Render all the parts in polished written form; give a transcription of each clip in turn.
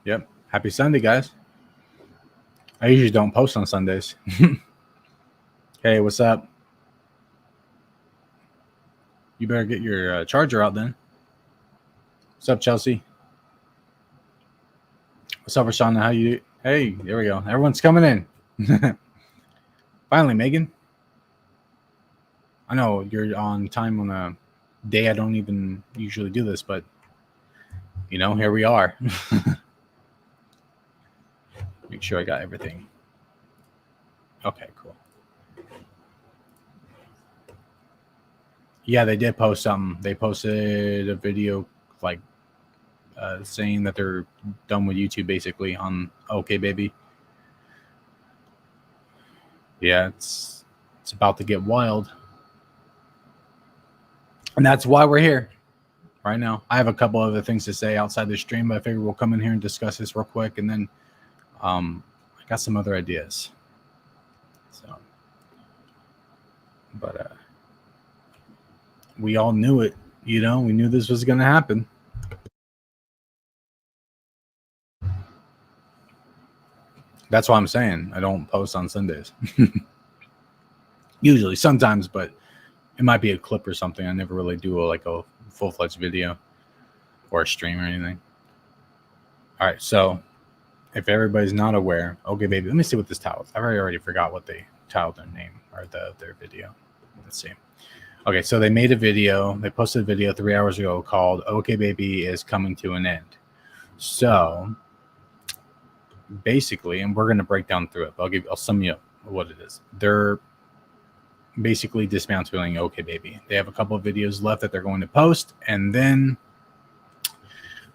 Yep. Happy Sunday, guys. I usually don't post on Sundays. Hey, what's up? You better get your charger out then. What's up, Chelsea? What's up, Rashana? How you? Hey, there we go. Everyone's coming in. Finally, Megan. I know you're on time on a day I don't even usually do this, but here we are. Make sure I got everything. Okay, cool. Yeah, they did post something. They posted a video like saying that they're done with YouTube basically on OKbaby. Yeah, it's about to get wild. And that's why we're here right now. I have a couple other things to say outside the stream, but I figured we'll come in here and discuss this real quick, and then I got some other ideas. So, but we all knew it. We knew this was going to happen. That's why I'm saying I don't post on Sundays. Usually, sometimes, but it might be a clip or something. I never really do a full-fledged video or a stream or anything. All right, so if everybody's not aware, OKbaby, let me see what this title is. I already forgot what they titled their name or their video. Let's see. Okay, so they made a video. They posted a video 3 hours ago called OKbaby is coming to an end. So basically, and we're going to break down through it, but I'll sum you up what it is. They're basically dismantling OKbaby. They have a couple of videos left that they're going to post, and then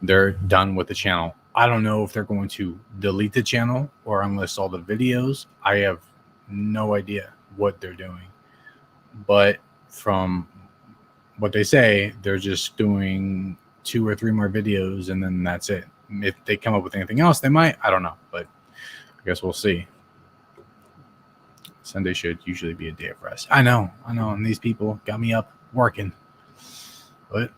they're done with the channel. I don't know if they're going to delete the channel or unlist all the videos. I have no idea what they're doing. But from what they say, they're just doing 2 or 3 more videos, and then that's it. If they come up with anything else, they might. I don't know, but I guess we'll see. Sunday should usually be a day of rest. I know. And these people got me up working. But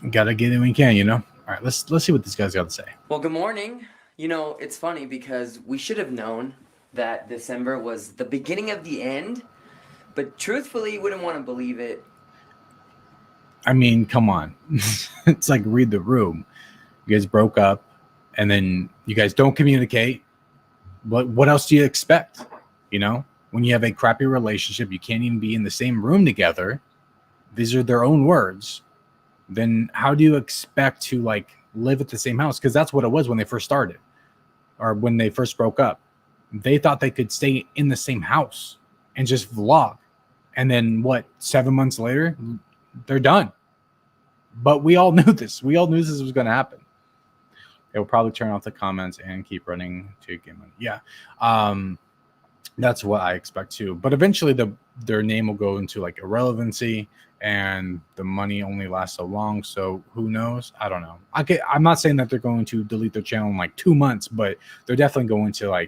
gotta get it when we can, All right, let's see what these guys got to say. Well, good morning. It's funny because we should have known that December was the beginning of the end, but truthfully, you wouldn't want to believe it. I mean, come on. It's like read the room. You guys broke up, and then you guys don't communicate. What else do you expect? When you have a crappy relationship, you can't even be in the same room together. These are their own words. Then how do you expect to live at the same house? Because that's what it was when they first started, or when they first broke up. They thought they could stay in the same house and just vlog. And then 7 months later, they're done. But we all knew this. We all knew this was going to happen. It will probably turn off the comments and keep running to get money. Yeah. That's what I expect too. But eventually their name will go into irrelevancy, and the money only lasts so long. So who knows? I don't know. I'm not saying that they're going to delete their channel in 2 months, but they're definitely going to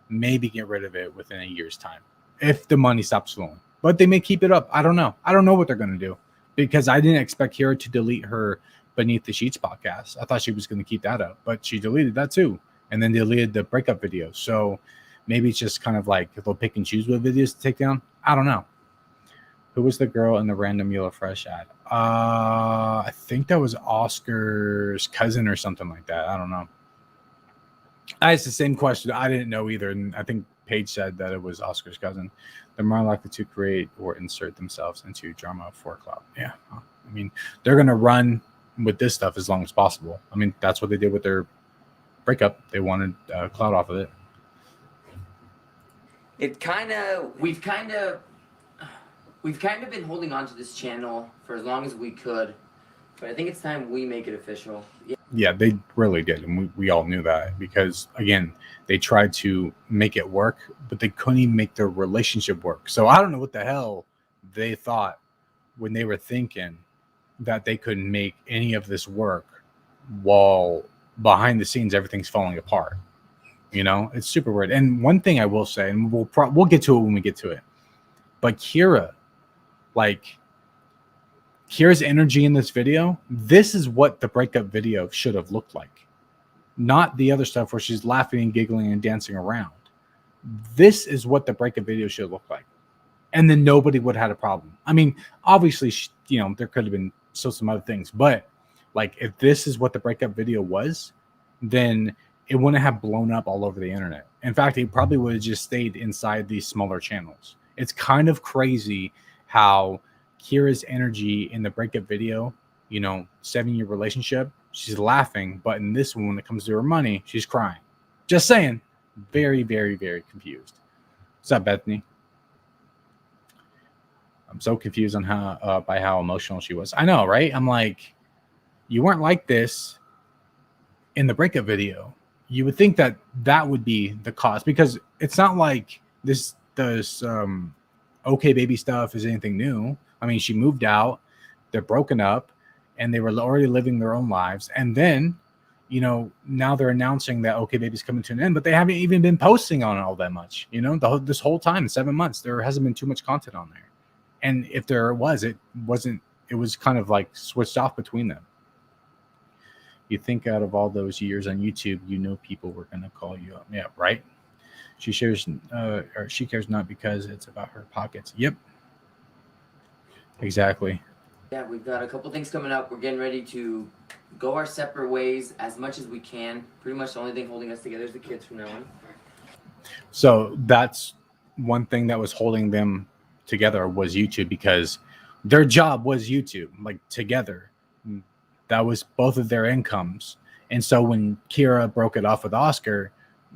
maybe get rid of it within a year's time if the money stops flowing. But they may keep it up. I don't know. I don't know what they're going to do, because I didn't expect Kira to delete her Beneath the Sheets podcast. I thought she was going to keep that up, but she deleted that too, and then deleted the breakup video. So maybe it's just kind of they'll pick and choose what videos to take down. I don't know. Who was the girl in the random Yellow Fresh ad? I think that was Oscar's cousin or something like that. I don't know. It's the same question. I didn't know either, and I think Paige said that it was Oscar's cousin. They're more likely to create or insert themselves into drama for clout. Yeah. I mean, they're going to run with this stuff as long as possible. I mean, that's what they did with their breakup. They wanted clout off of it. We've kind of been holding on to this channel for as long as we could, but I think it's time we make it official. Yeah, they really did, and we all knew that, because again, they tried to make it work, but they couldn't even make their relationship work. So I don't know what the hell they thought when they were thinking that they could make any of this work while behind the scenes everything's falling apart. It's super weird. And one thing I will say, and we'll get to it when we get to it, but Kira's energy in this video, this is what the breakup video should have looked like. not the other stuff where she's laughing and giggling and dancing around. This is what the breakup video should look like. And then nobody would have had a problem. I mean, obviously, there could have been still some other things, but like if this is what the breakup video was, then it wouldn't have blown up all over the internet. In fact, it probably would have just stayed inside these smaller channels. It's kind of crazy how Kira's energy in the breakup video, 7-year relationship, she's laughing, but in this one, when it comes to her money, she's crying. Just saying. Very, very, very confused. What's up, Bethany? I'm so confused on by how emotional she was. I know, right? I'm like, you weren't like this in the breakup video. You would think that would be the cause, because it's not like this OKbaby stuff is anything new. I mean, she moved out, they're broken up, and they were already living their own lives. And then, now they're announcing that OKbaby's coming to an end, but they haven't even been posting on it all that much. This whole time, 7 months, there hasn't been too much content on there. And if there was, it was kind of like switched off between them. You think out of all those years on YouTube, people were going to call you up. Yeah, right. She cares not because it's about her pockets. Yep. Exactly. Yeah, we've got a couple things coming up. We're getting ready to go our separate ways as much as we can. Pretty much the only thing holding us together is the kids from now on. So that's one thing that was holding them together was YouTube, because their job was YouTube, like together. That was both of their incomes. And so when Kira broke it off with Oscar,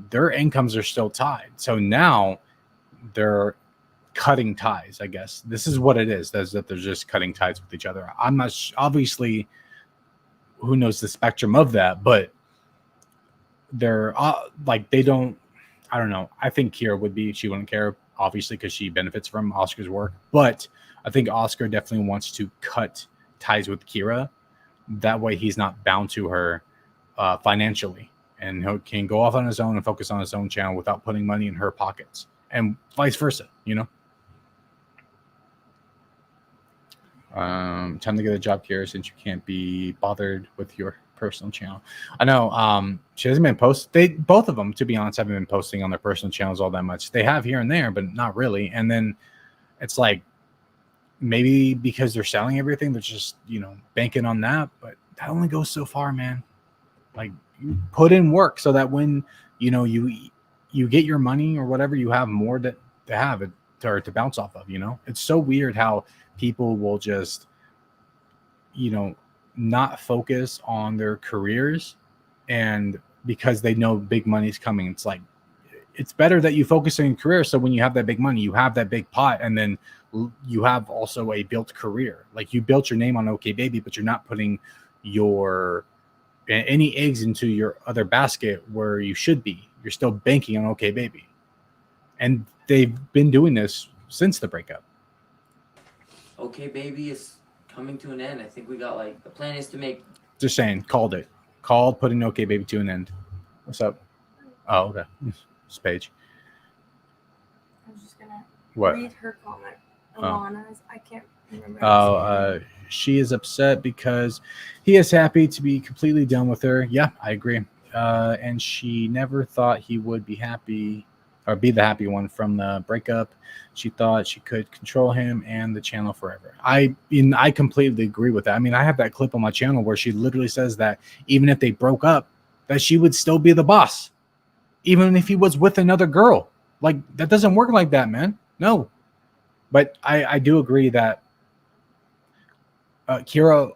their incomes are still tied. So now they're cutting ties, I guess. This is what it is. That they're just cutting ties with each other. I'm not obviously, who knows the spectrum of that, but they're they don't, I don't know. I think Kira she wouldn't care, obviously, because she benefits from Oscar's work. But I think Oscar definitely wants to cut ties with Kira. That way he's not bound to her financially, and he can go off on his own and focus on his own channel without putting money in her pockets, and vice versa. Time to get a job, Kira, since you can't be bothered with your personal channel. I know she hasn't been both of them, to be honest, haven't been posting on their personal channels all that much. They have here and there, but not really. And then it's like, maybe because they're selling everything, they're just, banking on that. But that only goes so far, man. Like, you put in work so that when, you get your money or whatever, you have more to have it to bounce off of, It's so weird how people will just, not focus on their careers, and because they know big money's coming. It's like, it's better that you focus on your career, so when you have that big money, you have that big pot, and then you have also a built career. Like, you built your name on OKbaby, but you're not putting any eggs into your other basket where you should be. You're still banking on OKbaby, and they've been doing this since the breakup. OKbaby is coming to an end. I think we got the plan is to make. Just saying, called putting OKbaby to an end. What's up? Oh, okay. It's Paige. I was just gonna read her comment. Alana's, I can't remember. She is upset because he is happy to be completely done with her. Yeah, I agree. And she never thought he would be happy or be the happy one from the breakup. She thought she could control him and the channel forever. I completely agree with that. I mean, I have that clip on my channel where she literally says that even if they broke up, that she would still be the boss, even if he was with another girl. Like, that doesn't work like that, man. No. But I do agree that Kira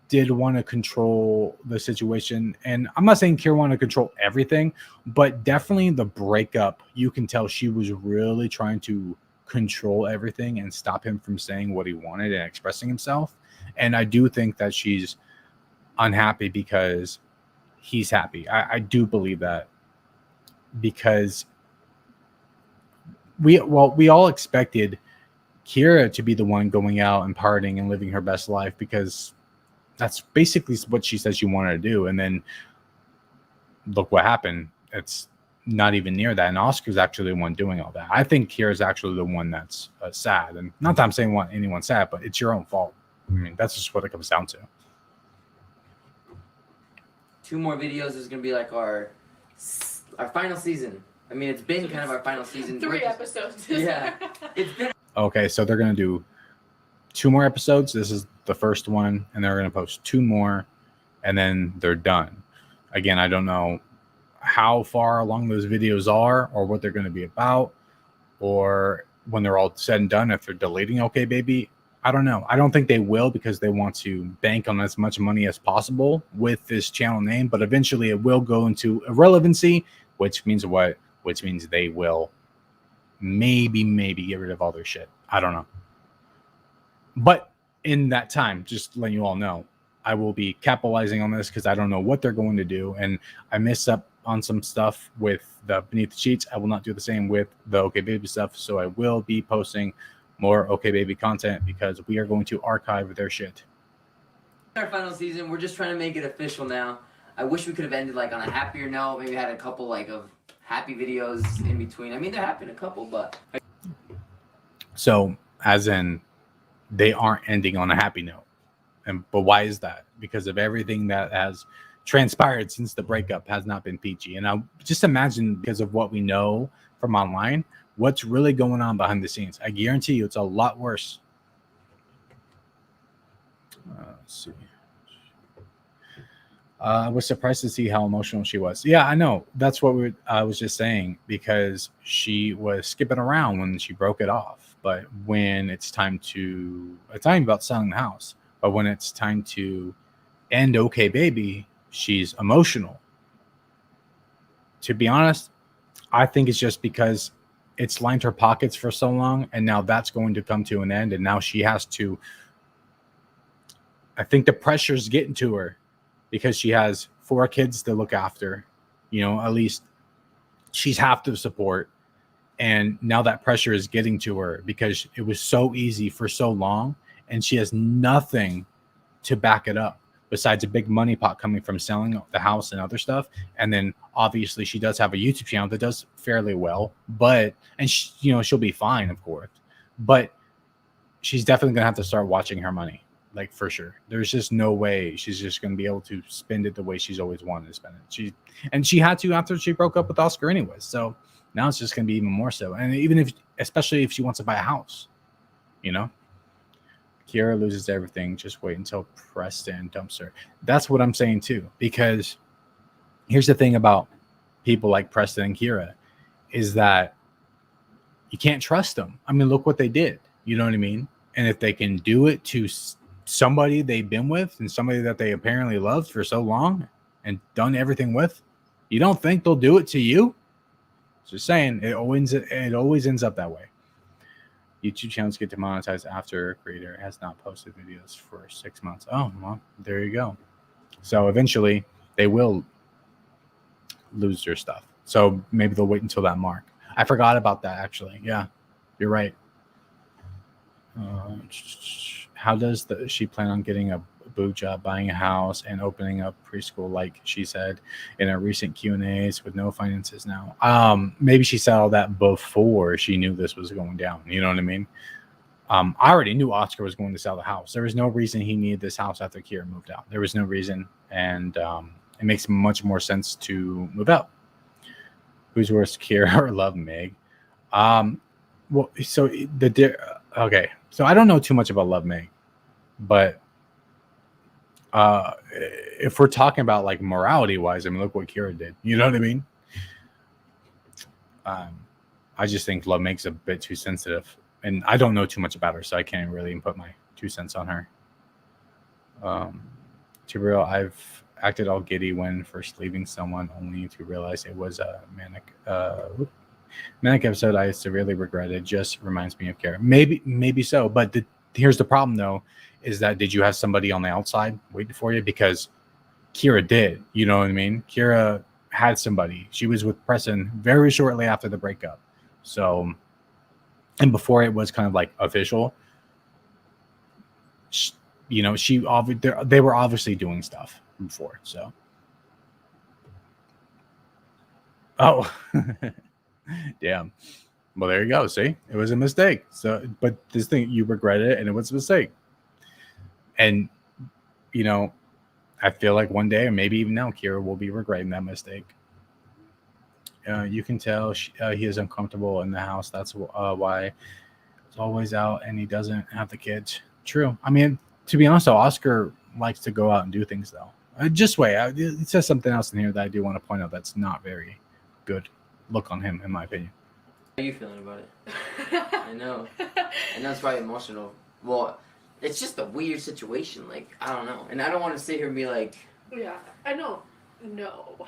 did want to control the situation. And I'm not saying Kira wanted to control everything, but definitely the breakup, you can tell she was really trying to control everything and stop him from saying what he wanted and expressing himself. And I do think that she's unhappy because he's happy. I do believe that, because we all expected Kira to be the one going out and partying and living her best life, because that's basically what she said she wanted to do. And then look what happened. It's not even near that. And Oscar's actually the one doing all that. I think Kira's actually the one that's sad. And not that I'm saying anyone's sad, but it's your own fault. I mean, that's just what it comes down to. 2 more videos is gonna be like our final season. I mean, it's been kind of our final season. 3 episodes. Yeah, it's been. Okay, so they're gonna do 2 more episodes. This is the first one, and they're gonna post 2 more, and then they're done. Again, I don't know how far along those videos are, or what they're gonna be about, or when they're all said and done, if they're deleting OKbaby. I don't know. I don't think they will, because they want to bank on as much money as possible with this channel name, but eventually it will go into irrelevancy, which means what? Which means they will maybe get rid of all their shit. I don't know. But in that time, just letting you all know, I will be capitalizing on this because I don't know what they're going to do. And I messed up on some stuff with the Beneath the Sheets. I will not do the same with the OKbaby stuff. So I will be posting more OKbaby content because we are going to archive their shit. Our final season, we're just trying to make it official now. I wish we could have ended like on a happier note. Maybe had a couple like of happy videos in between. I mean, there have been a couple, but so as in they aren't ending on a happy note. But why is that? Because of everything that has transpired since the breakup has not been peachy. And I just imagine, because of what we know from online, what's really going on behind the scenes. I guarantee you it's a lot worse. Let's see. I was surprised to see how emotional she was. Yeah, I know. That's what I was just saying, because she was skipping around when she broke it off. But when it's time to, it's not even about selling the house, but when it's time to end OKbaby, she's emotional. To be honest, I think it's just because it's lined her pockets for so long, and now that's going to come to an end, and now she has to, I think the pressure's getting to her because she has 4 kids to look after, you know, at least she's half the support. And now that pressure is getting to her because it was so easy for so long, and she has nothing to back it up besides a big money pot coming from selling the house and other stuff. And then obviously she does have a YouTube channel that does fairly well, but, and she, you know, she'll be fine, of course, but she's definitely going to have to start watching her money, like for sure. There's just no way she's just going to be able to spend it the way she's always wanted to spend it. She had to after she broke up with Oscar anyways. So now it's just going to be even more so. And even if, especially if she wants to buy a house, you know, Kiera loses everything. Just wait until Preston dumps her. That's what I'm saying too, because here's the thing about people like Preston and Kiera is that you can't trust them. I mean, look what they did. You know what I mean? And if they can do it to somebody they've been with and somebody that they apparently loved for so long and done everything with, you don't think they'll do it to you? Just saying, it always ends up that way. YouTube channels get demonetized after a creator has not posted videos for 6 months. Oh, well, there you go. So eventually they will lose their stuff. So maybe they'll wait until that mark. I forgot about that, actually. Yeah, you're right. How does she plan on getting a boob job, buying a house, and opening up preschool like she said in her recent Q&As with no finances now? Maybe she said all that before she knew this was going down. You know what I mean? I already knew Oscar was going to sell the house. There was no reason he needed this house after Kiera moved out. There was no reason, and it makes much more sense to move out. Who's worse, Kiera or Love Meg? Well, so okay. So I don't know too much about Love Meg, but if we're talking about like morality wise, I mean, look what Kiera did. You know what I mean? I just think Love Meg's a bit too sensitive, and I don't know too much about her, so I can't really put my 2 cents on her. To be real, I've acted all giddy when first leaving someone, only to realize it was a manic episode I severely regretted. Just reminds me of Kiera. Maybe so, but here's the problem though, is that did you have somebody on the outside waiting for you? Because Kiera did. You know what I mean? Kiera had somebody. She was with Preston very shortly after the breakup. So, and before it was kind of like official, you know, they were obviously doing stuff before. So, oh, damn. Well, there you go. See, it was a mistake. So, but this thing, you regret it, and it was a mistake. And, you know, I feel like one day, or maybe even now, Kira will be regretting that mistake. You can tell he is uncomfortable in the house. That's why he's always out and he doesn't have the kids. True. I mean, to be honest, though, Oscar likes to go out and do things, though. Just wait. It says something else in here that I do want to point out that's not very good look on him, in my opinion. How are you feeling about it? I know it's probably emotional. Well, it's just a weird situation. Like, I don't know. And I don't want to sit here and be like... Yeah, I know. No.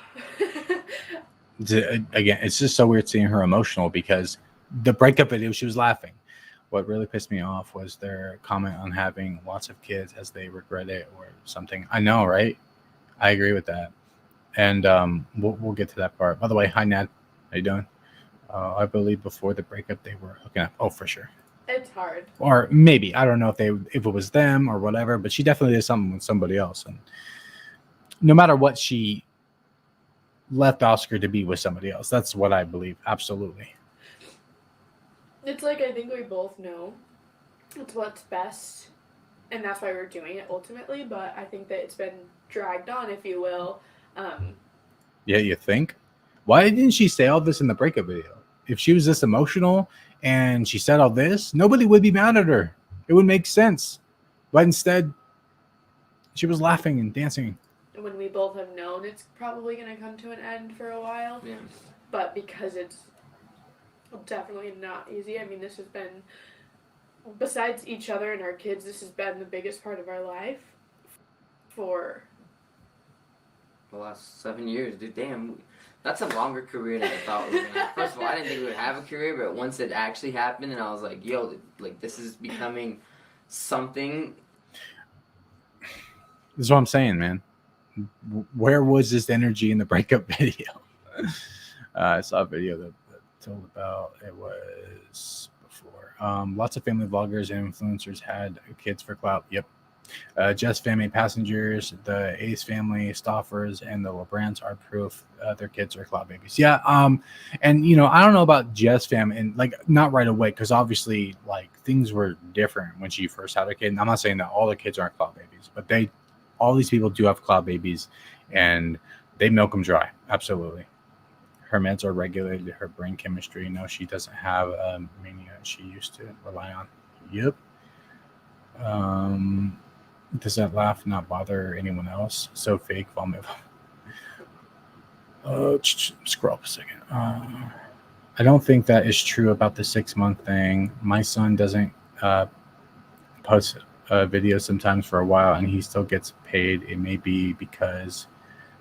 Again, it's just so weird seeing her emotional because the breakup video, she was laughing. What really pissed me off was their comment on having lots of kids as they regret it or something. I know, right? I agree with that. And we'll get to that part. By the way, hi, Nad. How you doing? I believe before the breakup, they were hooking up. Oh, for sure. It's hard. Or maybe. I don't know if it was them or whatever, but she definitely did something with somebody else. And no matter what, she left Oscar to be with somebody else. That's what I believe. Absolutely. It's like, I think we both know it's what's best, and that's why we're doing it ultimately, but I think that it's been dragged on, if you will. Yeah, you think? Why didn't she say all this in the breakup video? If she was this emotional and she said all this, nobody would be mad at her. It would make sense. But instead, she was laughing and dancing. When we both have known it's probably going to come to an end for a while. Yeah. But because it's definitely not easy. I mean, this has been, besides each other and our kids, this has been the biggest part of our life for the last 7 years, dude. Damn, that's a longer career than I thought we were gonna have. First of all, I didn't think we would have a career, but once it actually happened, and I was like, yo, like, this is becoming something. This is what I'm saying, man. Where was this energy in the breakup video? I saw a video that told about it was before. Lots of family vloggers and influencers had kids for clout. Yep. Jess family passengers, the Ace family Stoffers, and the LeBrans are proof their kids are clout babies. Yeah. And you know, I don't know about Jess fam, and like not right away, because obviously like things were different when she first had a kid. And I'm not saying that all the kids aren't clout babies, but all these people do have clout babies, and they milk them dry. Absolutely. Her meds are regulated. Her brain chemistry. No, she doesn't have mania she used to rely on. Yep. Does that laugh not bother anyone else? So fake. Vomit. Scroll up a second. I don't think that is true about the 6-month thing. My son doesn't post videos sometimes for a while, and he still gets paid. It may be because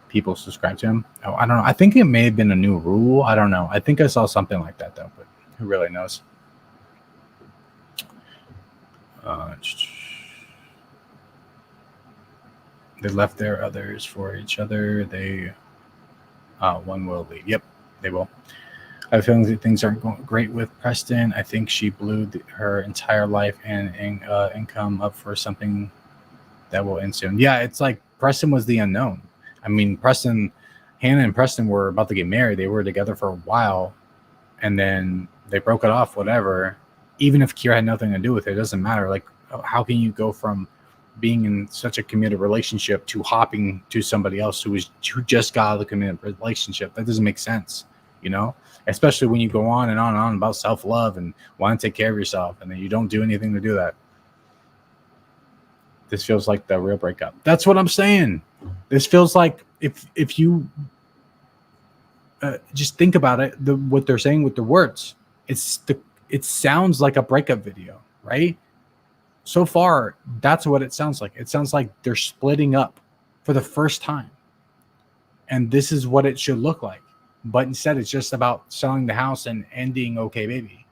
people subscribe to him. Oh, I don't know. I think it may have been a new rule. I don't know. I think I saw something like that though, but who really knows? They left their others for each other. One will leave. Yep, they will. I have feelings that things aren't going great with Preston. I think she blew her entire life and income up for something that will end soon. Yeah, it's like Preston was the unknown. I mean, Hannah and Preston were about to get married. They were together for a while, and then they broke it off, whatever. Even if Kira had nothing to do with it, it doesn't matter. Like, how can you go from being in such a committed relationship to hopping to somebody else who just got out of the committed relationship? That doesn't make sense, you know? Especially when you go on and on and on about self-love and want to take care of yourself, and then you don't do anything to do that. This feels like the real breakup. That's what I'm saying. This feels like if you just think about it, what they're saying with the words, it sounds like a breakup video, right? So far, that's what it sounds like. It sounds like they're splitting up for the first time, and this is what it should look like. But instead, it's just about selling the house and ending OKbaby.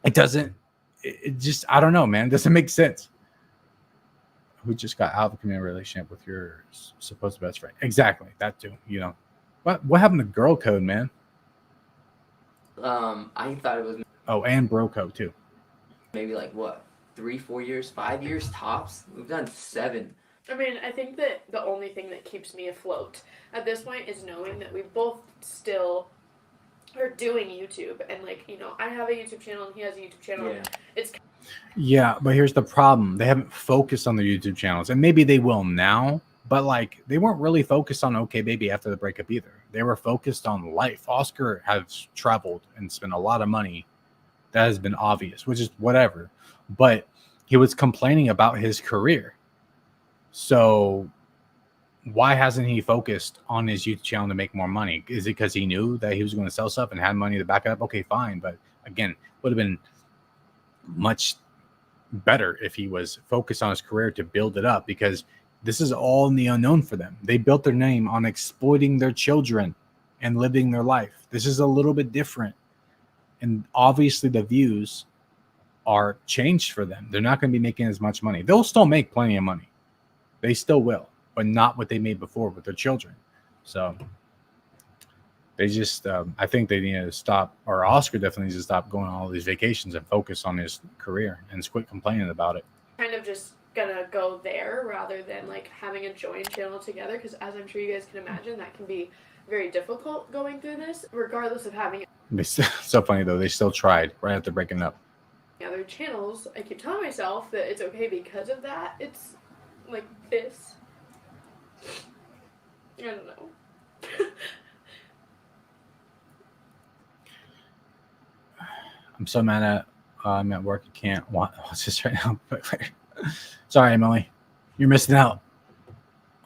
It doesn't. It just, I don't know, man. It doesn't make sense. Who just got out of the committed relationship with your supposed best friend? Exactly, that too. You know, what happened to girl code, man? I thought it was. Oh, and bro code too. Maybe like what, 3, 4 years, 5 years tops. We've done 7. I mean, I think that the only thing that keeps me afloat at this point is knowing that we both still are doing YouTube, and like, you know, I have a YouTube channel and he has a YouTube channel. Yeah. It's Yeah, but here's the problem. They haven't focused on their YouTube channels, and maybe they will now, but like they weren't really focused on OKbaby after the breakup either. They were focused on life. Oscar has traveled and spent a lot of money. That has been obvious, which is whatever. But he was complaining about his career. So why hasn't he focused on his YouTube channel to make more money? Is it because he knew that he was going to sell stuff and had money to back it up? Okay, fine. But again, would have been much better if he was focused on his career to build it up, because this is all in the unknown for them. They built their name on exploiting their children and living their life. This is a little bit different. And obviously the views are changed for them. They're not going to be making as much money. They'll still make plenty of money. They still will, but not what they made before with their children. So they just, I think they need to stop, or Oscar definitely needs to stop going on all these vacations and focus on his career and quit complaining about it. Kind of just gonna go there rather than like having a joint channel together, because as I'm sure you guys can imagine, that can be very difficult going through this, regardless of having It's so funny though. They still tried right after breaking up. other channels. I keep telling myself that it's okay because of that. It's like this. I don't know. I'm so mad at I'm at work. I can't watch this right now. But sorry, Emily, you're missing out.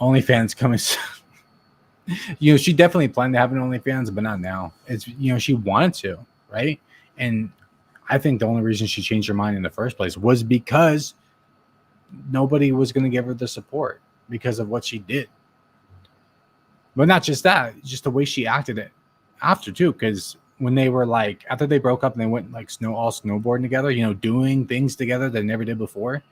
OnlyFans coming soon. You know, she definitely planned to have an OnlyFans, but not now. It's, you know, she wanted to, right? And I think the only reason she changed her mind in the first place was because nobody was going to give her the support because of what she did. But not just that, just the way she acted it after too. Because when they were like, after they broke up and they went like all snowboarding together, you know, doing things together they never did before.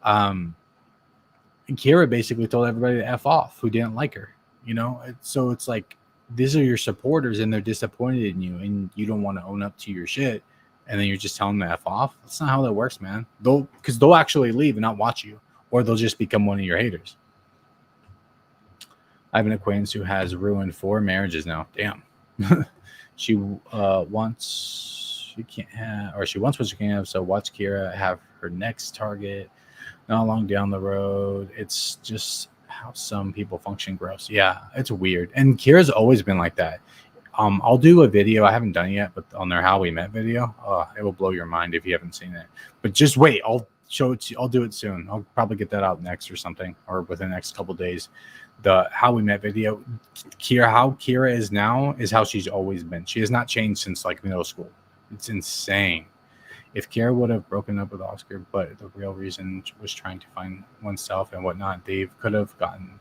Kira basically told everybody to F off who didn't like her, you know? So it's like, these are your supporters and they're disappointed in you and you don't want to own up to your shit. And then you're just telling them to F off. That's not how that works, man. Because they'll actually leave and not watch you, or they'll just become one of your haters. I have an acquaintance who has ruined 4 marriages now. Damn. She wants what she can't have. So watch Kira have her next target not long down the road. It's just how some people function. Gross. Yeah, it's weird. And Kira's always been like that. I'll do a video. I haven't done it yet, but on their How We Met video, it will blow your mind if you haven't seen it. But just wait. I'll show it to you. I'll do it soon. I'll probably get that out next or something, or within the next couple days. The How We Met video, how Kira is now is how she's always been. She has not changed since like middle school. It's insane. If Kira would have broken up with Oscar, but the real reason was trying to find oneself and whatnot, they could have gotten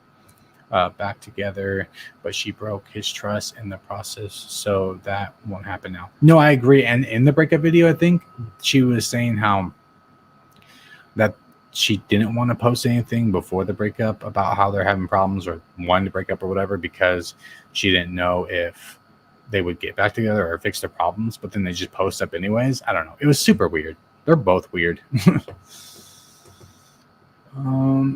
back together, but she broke his trust in the process, so that won't happen now. No, I agree. And in the breakup video, I think she was saying how that she didn't want to post anything before the breakup about how they're having problems or wanting to break up or whatever, because she didn't know if they would get back together or fix their problems, but then they just post up anyways. I don't know. It was super weird. They're both weird.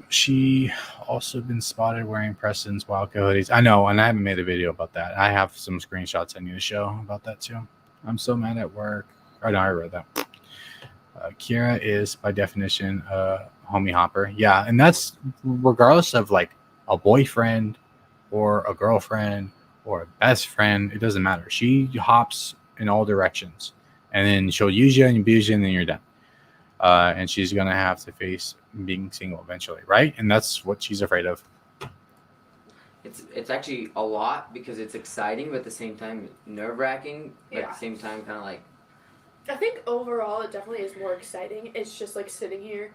She also been spotted wearing Preston's Wildcat hoodies. I know, and I haven't made a video about that. I have some screenshots I need to show about that too. I'm so mad at work. Oh no, I read that. Kira is by definition a homie hopper. Yeah, and that's regardless of like a boyfriend or a girlfriend or a best friend. It doesn't matter. She hops in all directions, and then she'll use you and abuse you, and then you're done. And she's gonna have to face being single eventually, right? And that's what she's afraid of. It's actually a lot because it's exciting, but at the same time nerve-wracking. But Yeah. at the same time, kind of like. I think overall it definitely is more exciting. It's just like sitting here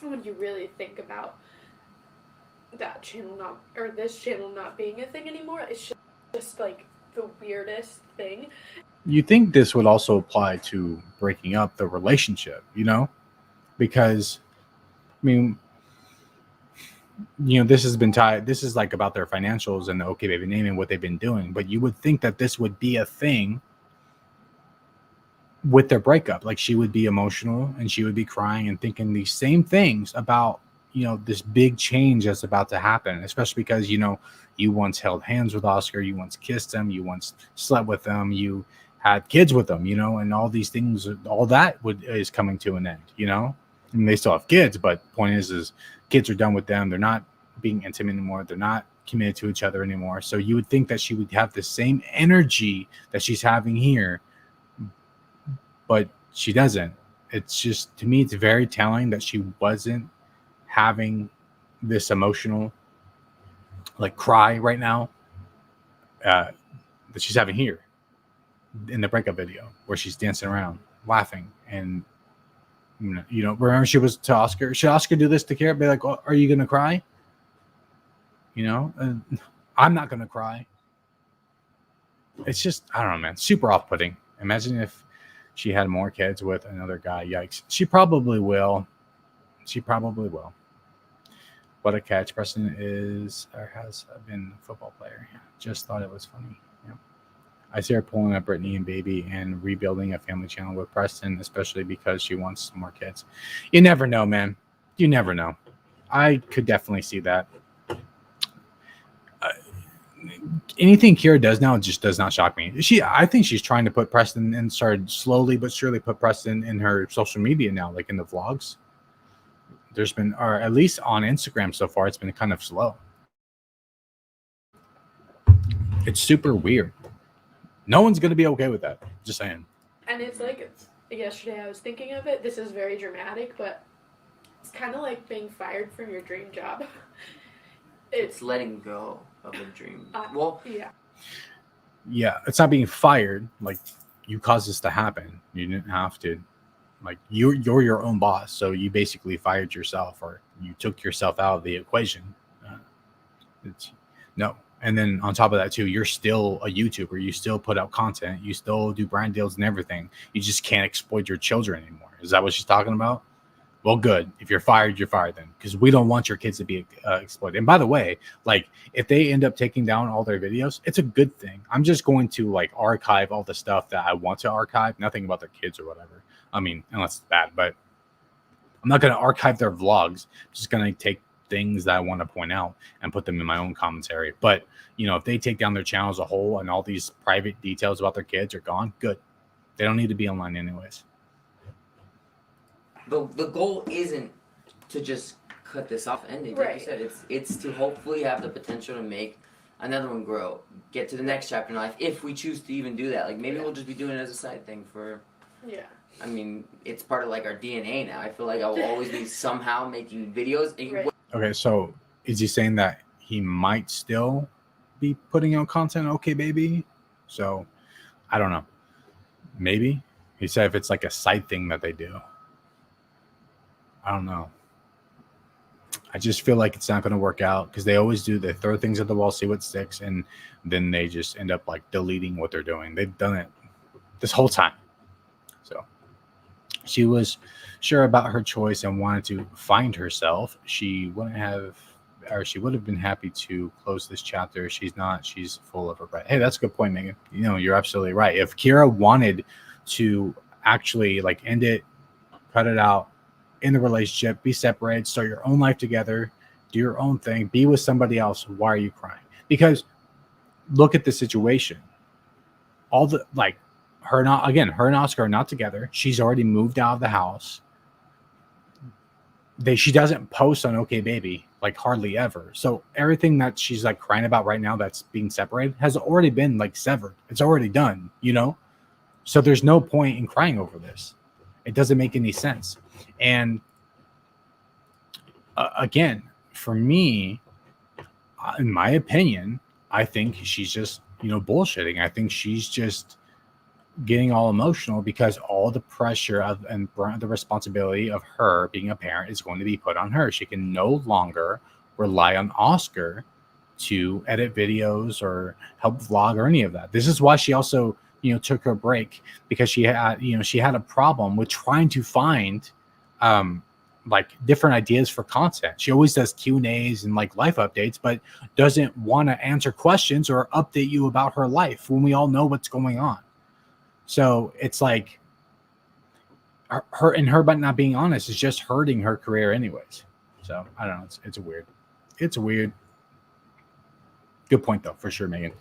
when you really think about that channel this channel not being a thing anymore. It's just like the weirdest thing. You think this would also apply to breaking up the relationship, you know? Because, I mean, you know, this has been tied. This is like about their financials and the OKbaby name and what they've been doing. But you would think that this would be a thing with their breakup. Like she would be emotional and she would be crying and thinking these same things about, you know, this big change that's about to happen, especially because, you know, you once held hands with Oscar, you once kissed him, you once slept with him, you had kids with them, and all these things, all that is coming to an end, and they still have kids, but point is kids are done with them. They're not being intimate anymore. They're not committed to each other anymore. So you would think that she would have the same energy that she's having here, but she doesn't. It's just, to me, it's very telling that she wasn't having this emotional like cry right now that she's having here in the breakup video where she's dancing around laughing. And remember, she was to Oscar. Should Oscar do this to Kara? Be like, oh, are you gonna cry? I'm not gonna cry. It's just, I don't know, man, super off-putting. Imagine if she had more kids with another guy. Yikes. She probably will. What a catch. Preston is or has been a football player. Just thought it was funny. Yeah. I see her pulling up Brittany and Baby and rebuilding a family channel with Preston, especially because she wants more kids. You never know, man. You never know. I could definitely see that. Anything Kira does now just does not shock me. I think she's trying to put Preston and started slowly but surely put Preston in her social media now, like in the vlogs. There's been, or at least on Instagram so far, it's been kind of slow. It's super weird. No one's going to be okay with that. Just saying. And it's like, yesterday I was thinking of it. This is very dramatic, but it's kind of like being fired from your dream job. It's letting go of a dream. Yeah, it's not being fired. Like, you caused this to happen. You didn't have to. Like, you're your own boss, so you basically fired yourself, or you took yourself out of the equation. No. And then on top of that too, you're still a YouTuber. You still put out content. You still do brand deals and everything. You just can't exploit your children anymore. Is that what she's talking about? Well, good. If you're fired then, because we don't want your kids to be exploited. And by the way, like, if they end up taking down all their videos, it's a good thing. I'm just going to like archive all the stuff that I want to archive. Nothing about their kids or whatever. I mean, unless it's bad, but I'm not going to archive their vlogs. I'm just going to take things that I want to point out and put them in my own commentary. But, if they take down their channel as a whole and all these private details about their kids are gone, good. They don't need to be online anyways. The goal isn't to just cut this off ending. Like you said, it's to hopefully have the potential to make another one grow, get to the next chapter in life, if we choose to even do that. Like, maybe we'll just be doing it as a side thing for... Yeah. I mean, it's part of like our DNA now. I feel like I will always be somehow making videos. Okay, so is he saying that he might still be putting out content on OKbaby? So I don't know. Maybe. He said if it's like a side thing that they do. I don't know. I just feel like it's not going to work out because they always do. They throw things at the wall, see what sticks, and then they just end up like deleting what they're doing. They've done it this whole time. So she was sure about her choice and wanted to find herself. She would have been happy to close this chapter. She's not. She's full of regret. Hey, that's a good point, Megan. You're absolutely right. If Kira wanted to actually like end it, cut it out, in the relationship, be separated, start your own life together, do your own thing, be with somebody else, why are you crying? Because look at the situation. All the her and Oscar are not together. She's already moved out of the house. She doesn't post on OKbaby like hardly ever. So everything that she's like crying about right now that's being separated has already been like severed. It's already done, So there's no point in crying over this. It doesn't make any sense. And again, for me, in my opinion, I think she's just, bullshitting. I think she's just getting all emotional because all the pressure and the responsibility of her being a parent is going to be put on her. She can no longer rely on Oscar to edit videos or help vlog or any of that. This is why she also, took her break, because she had a problem with trying to find like different ideas for content. She always does Q&As and like life updates, but doesn't want to answer questions or update you about her life when we all know what's going on. So it's like her but not being honest is just hurting her career anyways. So I don't know. It's weird. It's weird. Good point though, for sure, Megan.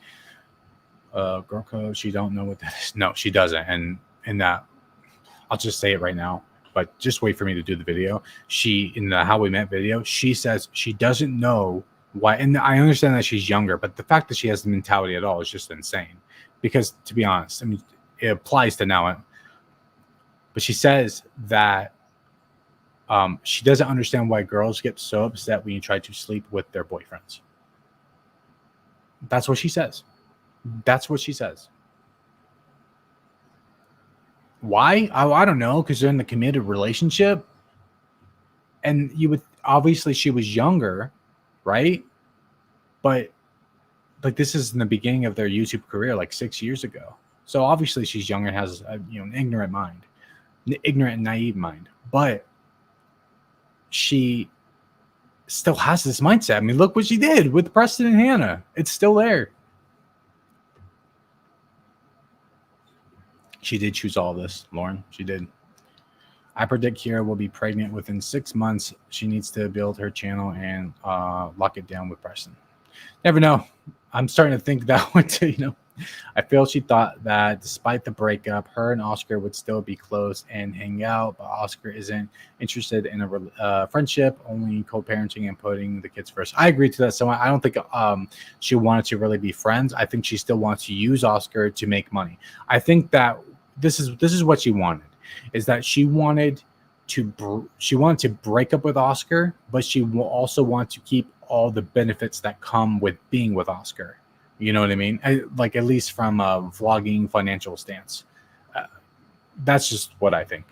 Girl code, she don't know what that is. No, she doesn't. And in that, I'll just say it right now, but just wait for me to do the video. She, in the How We Met video, she says she doesn't know why. And I understand that she's younger, but the fact that she has the mentality at all is just insane. Because to be honest, I mean, it applies to now. But she says that she doesn't understand why girls get so upset when you try to sleep with their boyfriends. That's what she says. That's what she says. Why? I don't know, because they're in the committed relationship. And you would, obviously she was younger, right? But like, this is in the beginning of their YouTube career, like 6 years ago. So obviously she's younger and has an ignorant mind, ignorant and naive mind. But she still has this mindset. I mean, look what she did with Preston and Hannah. It's still there. She did choose all this, Lauren. She did. I predict Kira will be pregnant within 6 months. She needs to build her channel and lock it down with Preston. Never know. I'm starting to think that one too, I feel she thought that despite the breakup, her and Oscar would still be close and hang out, but Oscar isn't interested in a friendship, only co-parenting and putting the kids first. I agree to that somewhat. I don't think she wanted to really be friends. I think she still wants to use Oscar to make money. I think that this is what she wanted, is that she wanted to break up with Oscar, but she will also want to keep all the benefits that come with being with Oscar. You know what I mean? Like, at least from a vlogging financial stance. That's just what I think.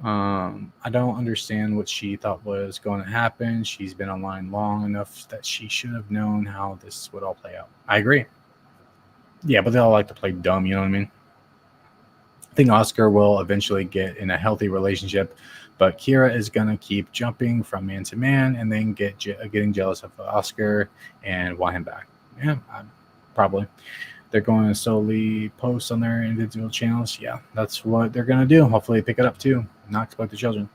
I don't understand what she thought was going to happen. She's been online long enough that she should have known how this would all play out. I agree. Yeah, but they all like to play dumb. You know what I mean? I think Oscar will eventually get in a healthy relationship, but Kira is going to keep jumping from man to man and then getting jealous of Oscar and want him back. Yeah, probably. They're going to solely post on their individual channels. Yeah, that's what they're going to do. Hopefully pick it up too, not exploit the children.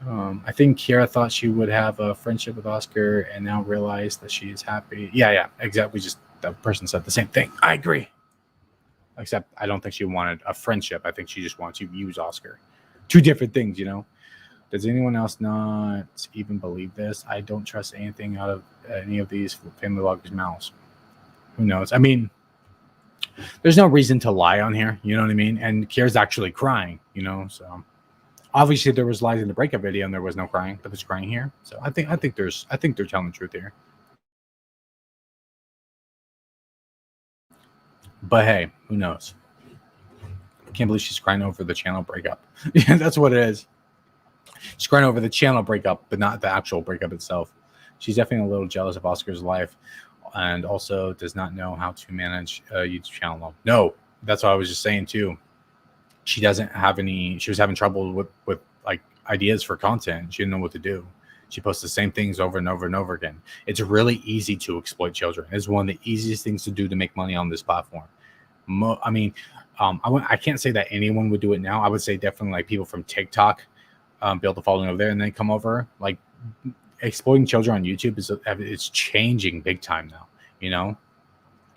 I think Kira thought she would have a friendship with Oscar and now realized that she is happy. Yeah, exactly. Just the person said the same thing. I agree. Except I don't think she wanted a friendship. I think she just wants to use Oscar. Two different things, Does anyone else not even believe this? I don't trust anything out of any of these family vloggers' mouths. Who knows? I mean, there's no reason to lie on here. You know what I mean? And Kira's actually crying, So obviously there was lies in the breakup video and there was no crying, but there's crying here. So I think they're telling the truth here. But hey, who knows? I can't believe she's crying over the channel breakup. Yeah, that's what it is. She's crying over the channel breakup, but not the actual breakup itself. She's definitely a little jealous of Oscar's life and also does not know how to manage a YouTube channel. No, that's what I was just saying too. She doesn't have any, she was having trouble with like ideas for content. She didn't know what to do. She posts the same things over and over and over again. It's really easy to exploit children. It's one of the easiest things to do to make money on this platform. I can't say that anyone would do it now. I would say definitely like people from TikTok build a following over there and then come over. Like, exploiting children on YouTube it's changing big time now,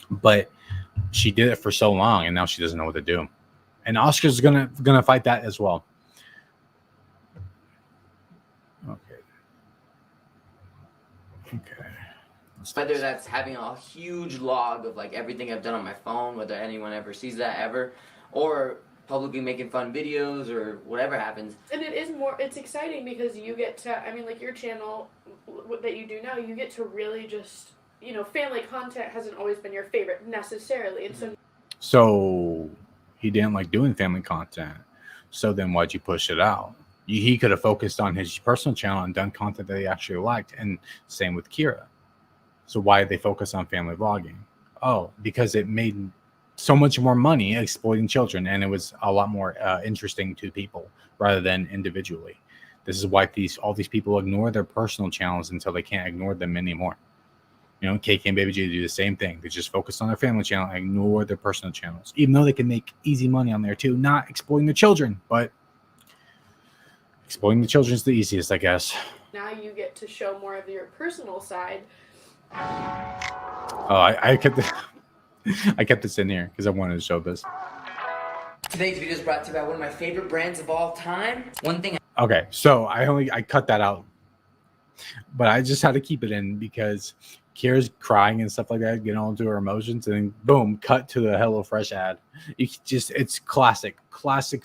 But she did it for so long and now she doesn't know what to do. And Oscar's gonna fight that as well. Okay. Whether that's having a huge log of like everything I've done on my phone, whether anyone ever sees that ever, or publicly making fun videos or whatever happens. And it's exciting because you get to, like your channel that you do now, you get to really just, family content hasn't always been your favorite necessarily. And so he didn't like doing family content. So then why'd you push it out? He could have focused on his personal channel and done content that he actually liked. And same with Kira. So why did they focus on family vlogging? Oh, because it made so much more money exploiting children, and it was a lot more interesting to people rather than individually. This is why all these people ignore their personal channels until they can't ignore them anymore. KK and Baby J do the same thing. They just focus on their family channel and ignore their personal channels, even though they can make easy money on there too. Not exploiting the children, but exploiting the children is the easiest, I guess. Now you get to show more of your personal side. Oh, I kept I kept this in here because I wanted to show this. Today's video is brought to you by one of my favorite brands of all time. One thing. Okay, so I cut that out, but I just had to keep it in because Kira's crying and stuff like that, getting all into her emotions, and then boom, cut to the HelloFresh ad. You just, it's classic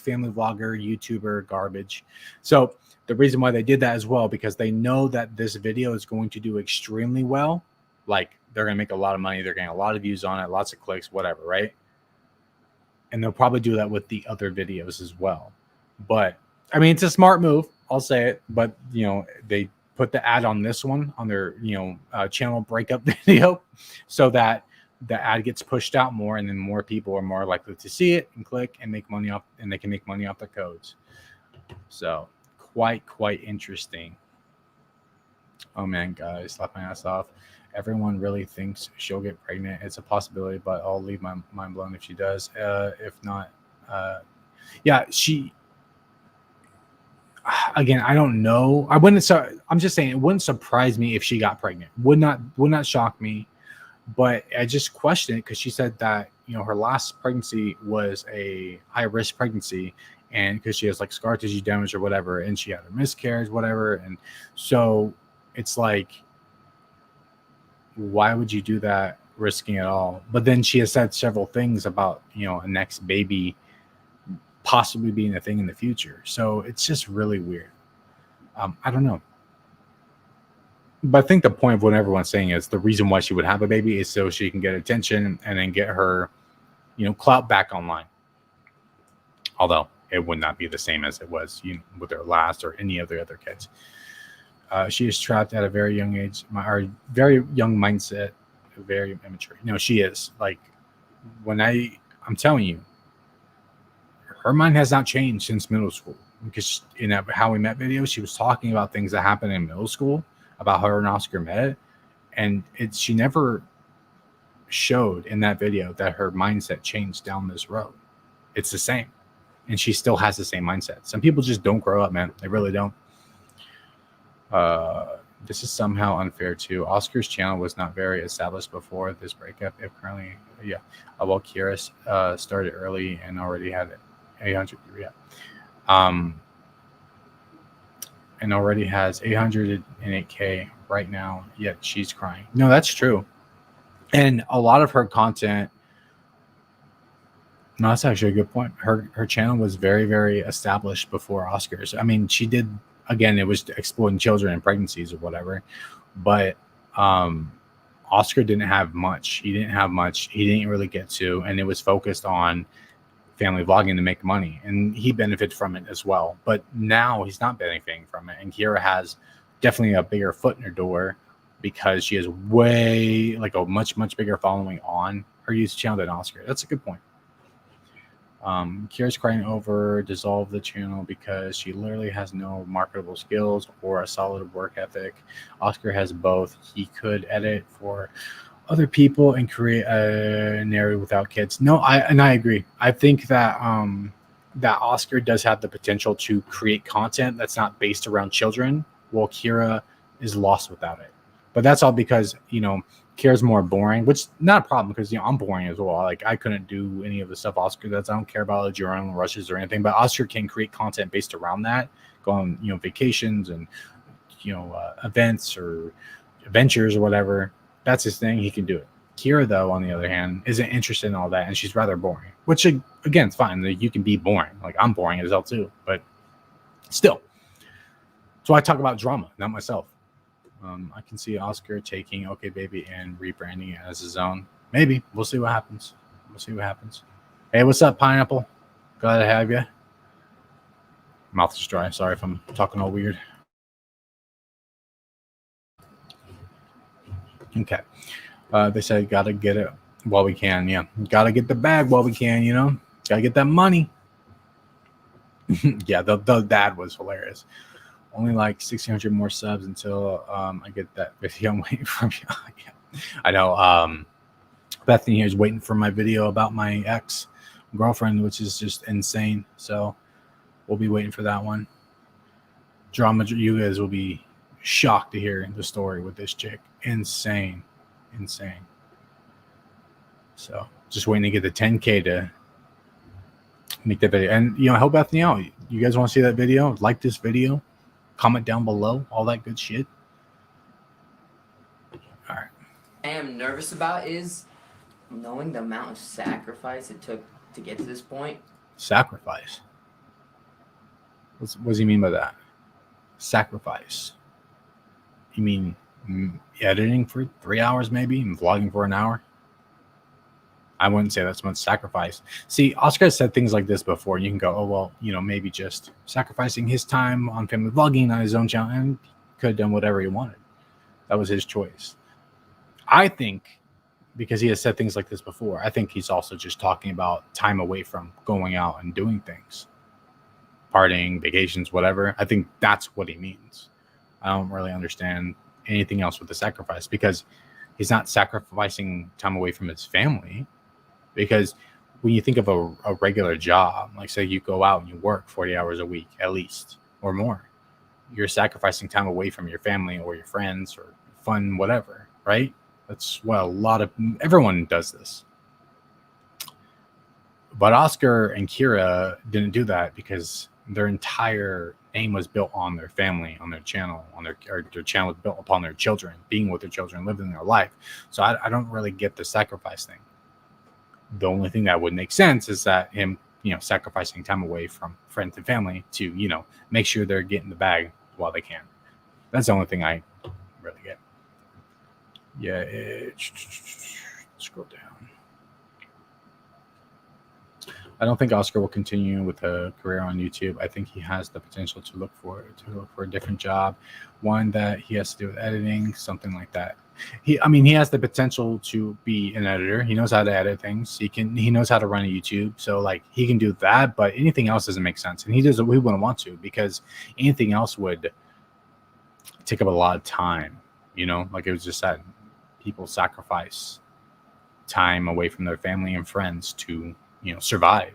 family vlogger, YouTuber garbage. So the reason why they did that as well, because they know that this video is going to do extremely well. Like, they're going to make a lot of money. They're getting a lot of views on it, lots of clicks, whatever, right? And they'll probably do that with the other videos as well. But I mean, it's a smart move. I'll say it. But, you know, they put the ad on this one, on their, channel breakup video, so that the ad gets pushed out more, and then more people are more likely to see it and click and make money off, and they can make money off the codes. So quite interesting. Oh man, guys, laugh my ass off. Everyone really thinks she'll get pregnant. It's a possibility, but I'll leave my mind blown if she does. If not, yeah, she. Again, I don't know. I'm just saying, it wouldn't surprise me if she got pregnant. Would not shock me. But I just question it because she said that, her last pregnancy was a high risk pregnancy, and because she has like scar tissue damage or whatever, and she had a miscarriage, whatever, and so it's like, why would you do that, risking it all? But then she has said several things about, a next baby possibly being a thing in the future. So it's just really weird. I don't know. But I think the point of what everyone's saying is the reason why she would have a baby is so she can get attention and then get her, clout back online. Although it would not be the same as it was, with her last or any of the other kids. She is trapped at a very young age, or very young mindset, very immature. She is like, I'm telling you, her mind has not changed since middle school, because in that How We Met video, she was talking about things that happened in middle school, about her and Oscar met, and she never showed in that video that her mindset changed down this road. It's the same, and she still has the same mindset. Some people just don't grow up, man. They really don't. This is somehow unfair too. Oscar's channel was not very established before this breakup. If currently, yeah, well, Kira started early and already had 800, yeah, and already has 808K right now. Yet she's crying. No, that's true. And a lot of her content. No, that's actually a good point. Her channel was very, very established before Oscar's. I mean, she did. Again, it was exploiting children and pregnancies or whatever, but Oscar didn't have much. He didn't really get to, and it was focused on family vlogging to make money, and he benefited from it as well. But now he's not benefiting from it, and Kira has definitely a bigger foot in her door because she has a much bigger following on her YouTube channel than Oscar. That's a good point. Kira's crying over dissolve the channel because she literally has no marketable skills or a solid work ethic. Oscar has both. He could edit for other people and create a narrative without kids. No, I agree. I think that that Oscar does have the potential to create content that's not based around children, while Kira is lost without it. But that's all because, Kira's more boring, which is not a problem because, I'm boring as well. Like, I couldn't do any of the stuff Oscar does. I don't care about adrenaline rushes or anything, but Oscar can create content based around that, go on, vacations and, events or adventures or whatever. That's his thing. He can do it. Kira, though, on the other hand, isn't interested in all that, and she's rather boring, which, again, it's fine. You can be boring. Like, I'm boring as hell, too, but still. So I talk about drama, not myself. I can see Oscar taking OKbaby and rebranding it as his own. Maybe. We'll see what happens. Hey, what's up, Pineapple? Glad to have you. Mouth is dry. Sorry if I'm talking all weird. Okay. They said gotta get it while we can. Yeah. Gotta get the bag while we can, Gotta get that money. Yeah, the dad was hilarious. Only like 1,600 more subs until I get that video I'm waiting from you. Yeah. I know. Bethany here is waiting for my video about my ex-girlfriend, which is just insane. So we'll be waiting for that one. Drama, you guys will be shocked to hear the story with this chick. Insane. So just waiting to get the 10K to make that video. And help Bethany out. You guys want to see that video? Like this video, comment down below, all that good shit. All right. I am nervous about is knowing the amount of sacrifice it took to get to this point. Sacrifice. What does he mean by that? Sacrifice. You mean editing for 3 hours maybe and vlogging for an hour? I wouldn't say that's much sacrifice. See, Oscar has said things like this before. You can go, oh, well, maybe just sacrificing his time on family vlogging on his own channel, and he could have done whatever he wanted. That was his choice. I think, because he has said things like this before, I think he's also just talking about time away from going out and doing things. Partying, vacations, whatever. I think that's what he means. I don't really understand anything else with the sacrifice, because he's not sacrificing time away from his family. Because when you think of a regular job, like say you go out and you work 40 hours a week at least or more, you're sacrificing time away from your family or your friends or fun, whatever, right? That's what everyone does this. But Oscar and Kira didn't do that because their entire name was built on their family, on their channel, their channel was built upon their children, being with their children, living their life. So I don't really get the sacrifice thing. The only thing that would make sense is that him, sacrificing time away from friends and family to, make sure they're getting the bag while they can. That's the only thing I really get. Yeah, scroll down. I don't think Oscar will continue with a career on YouTube. I think he has the potential to look for a different job, one that he has to do with editing, something like that. He has the potential to be an editor. He knows how to edit things. He knows how to run a YouTube. So like he can do that, but anything else doesn't make sense. And he wouldn't want to, because anything else would take up a lot of time. Like it was just said, people sacrifice time away from their family and friends to survive.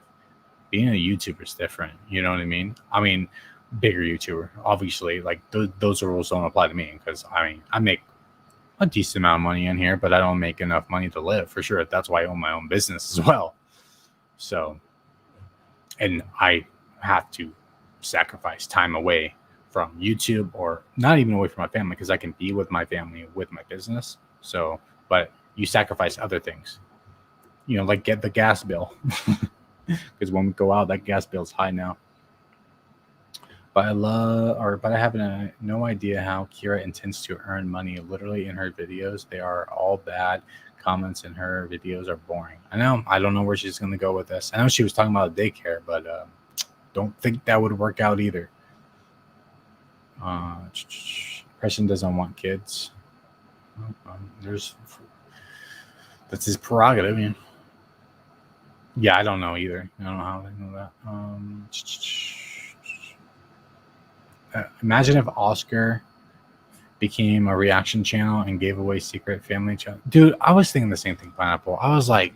Being a YouTuber is different. You know what I mean? Bigger YouTuber, obviously. Like those rules don't apply to me, because I make a decent amount of money in here, but I don't make enough money to live, for sure. That's why I own my own business as well. So, and I have to sacrifice time away from YouTube, or not even away from my family, because I can be with my family with my business. So, but you sacrifice other things, like get the gas bill, because when we go out, that gas bill is high now. But I have no idea how Kira intends to earn money. Literally in her videos, they are all bad. Comments in her videos are boring. I know. I don't know where she's going to go with this. I know she was talking about daycare, but don't think that would work out either. Preston doesn't want kids. That's his prerogative. Yeah, I don't know either. I don't know how they know that. Imagine if Oscar became a reaction channel and gave away secret family channel. Dude, I was thinking the same thing, Pineapple. I was like,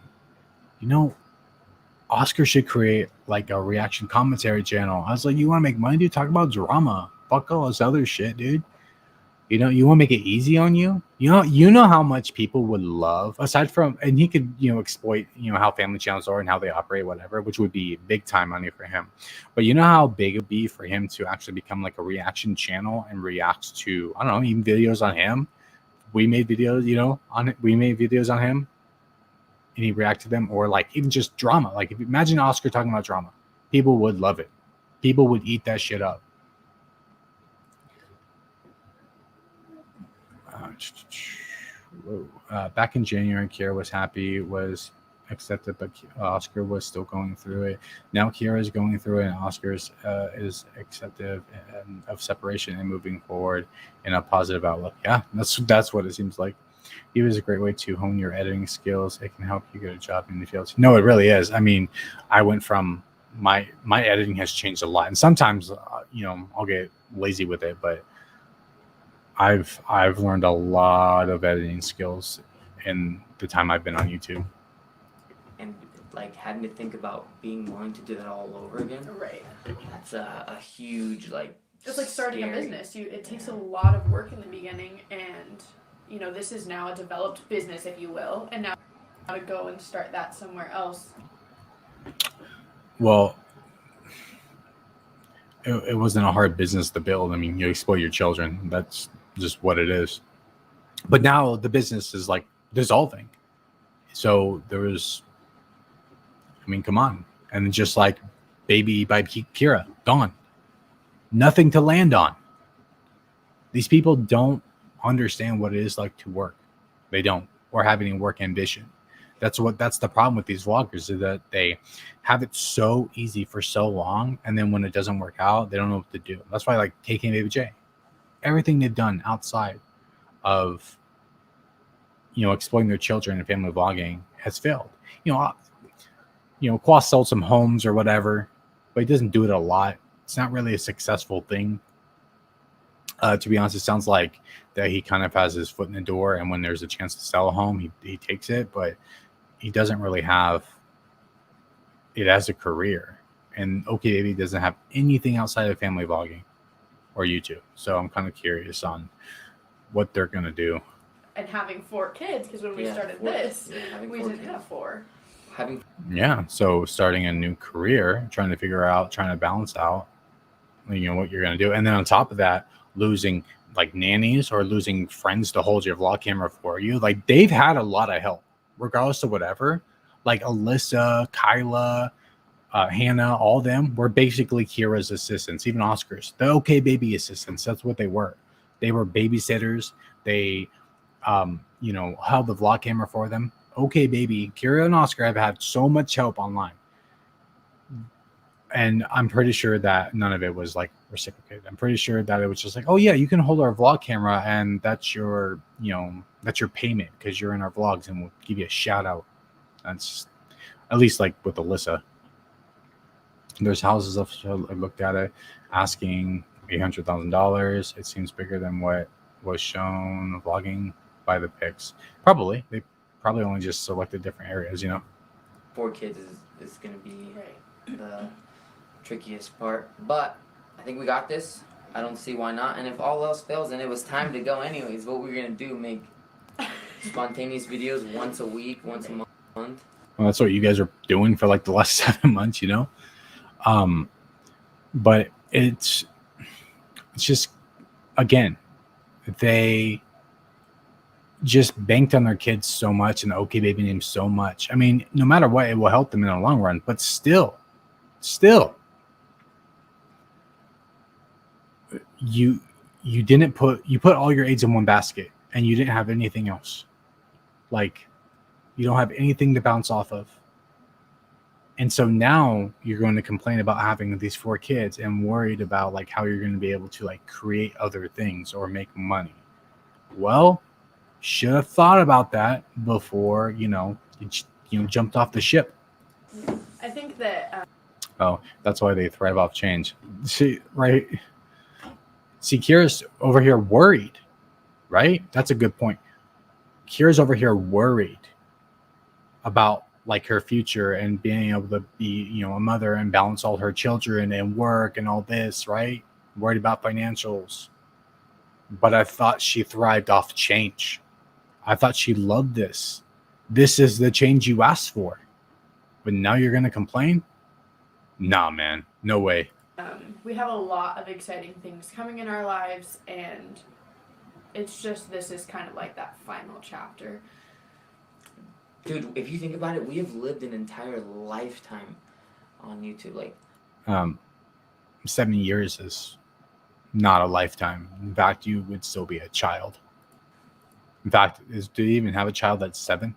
Oscar should create like a reaction commentary channel. I was like, you want to make money, dude? Talk about drama. Fuck all this other shit, dude. You want to make it easy on you? You know how much people would love, aside from, and he could, exploit, how family channels are and how they operate, whatever, which would be big time money for him. But you know how big it'd be for him to actually become like a reaction channel and react to, I don't know, even videos on him. We made videos, we made videos on him and he reacted to them, or like even just drama. Like if imagine Oscar talking about drama, people would love it. People would eat that shit up. Back in January, Kira was accepted, but Oscar was still going through it. Now Kira is going through it, and Oscar is acceptive of separation and moving forward in a positive outlook. Yeah, that's what it seems like. It was a great way to hone your editing skills. It can help you get a job in the field. No, it really is. I went from my editing has changed a lot, and sometimes I'll get lazy with it, but I've learned a lot of editing skills in the time I've been on YouTube. And like having to think about being willing to do that all over again. Right. That's a huge It's like starting scary. a business. It takes a lot of work in the beginning, and this is now a developed business, if you will, and now. to go and start that somewhere else. Well, it wasn't a hard business to build. I mean, you exploit your children. That's just what it is. But now the business is like dissolving. So there was, I mean, come on. And just like Baby by Kira, gone. Nothing to land on. These people don't understand what it is like to work. They don't, or have any work ambition. That's the problem with these vloggers, is that they have it so easy for so long, and then when it doesn't work out, they don't know what to do. That's why, like KK and Baby J, everything they've done outside of, you know, exploiting their children and family vlogging has failed. Quas sold some homes or whatever, but he doesn't do it a lot. It's not really a successful thing. To be honest, it sounds like that he kind of has his foot in the door, and when there's a chance to sell a home, he takes it, but he doesn't really have it as a career. And OKbaby doesn't have anything outside of family vlogging or YouTube. So I'm kind of curious on what they're going to do. And having 4 kids, because when we started this, we didn't have 4. Yeah, so starting a new career, trying to balance out, you know, what you're going to do. And then on top of that, losing like nannies or losing friends to hold your vlog camera for you. Like, they've had a lot of help, regardless of whatever. Like Alyssa, Kyla, Hannah, all them were basically Kira's assistants, even Oscar's, the OKbaby assistants. That's what they were. They were babysitters. They, held the vlog camera for them. OKbaby, Kira and Oscar have had so much help online. And I'm pretty sure that none of it was like reciprocated. I'm pretty sure that it was just like, oh yeah, you can hold our vlog camera and that's your payment because you're in our vlogs and we'll give you a shout out. That's at least like with Alyssa. There's houses up. I looked at it, asking $800,000. It seems bigger than what was shown vlogging by the pics. Probably they only just selected different areas. 4 kids is going to be the trickiest part, but I think we got this. I don't see why not. And if all else fails and it was time to go anyways, what we're going to do, make spontaneous videos once a week, once a month. Well, that's what you guys are doing for like the last 7 months, but it's just, again, they just banked on their kids so much and the OKbaby name so much. I mean, no matter what, it will help them in the long run, but still you put all your eggs in one basket and you didn't have anything else. Like, you don't have anything to bounce off of. And so now you're going to complain about having these 4 kids and worried about like how you're going to be able to like create other things or make money. Well, should have thought about that before, you jumped off the ship. I think that oh, that's why they thrive off change. See, right? See, Kira's over here worried, right? That's a good point. Kira's over here worried about like her future and being able to be, a mother and balance all her children and work and all this, right? Worried about financials. But I thought she thrived off change. I thought she loved this. This is the change you asked for. But now you're going to complain? Nah, man. No way. We have a lot of exciting things coming in our lives, and it's just, this is kind of like that final chapter. Dude, if you think about it, we have lived an entire lifetime on YouTube. Like, 7 years is not a lifetime. In fact, you would still be a child. In fact, do you even have a child that's 7?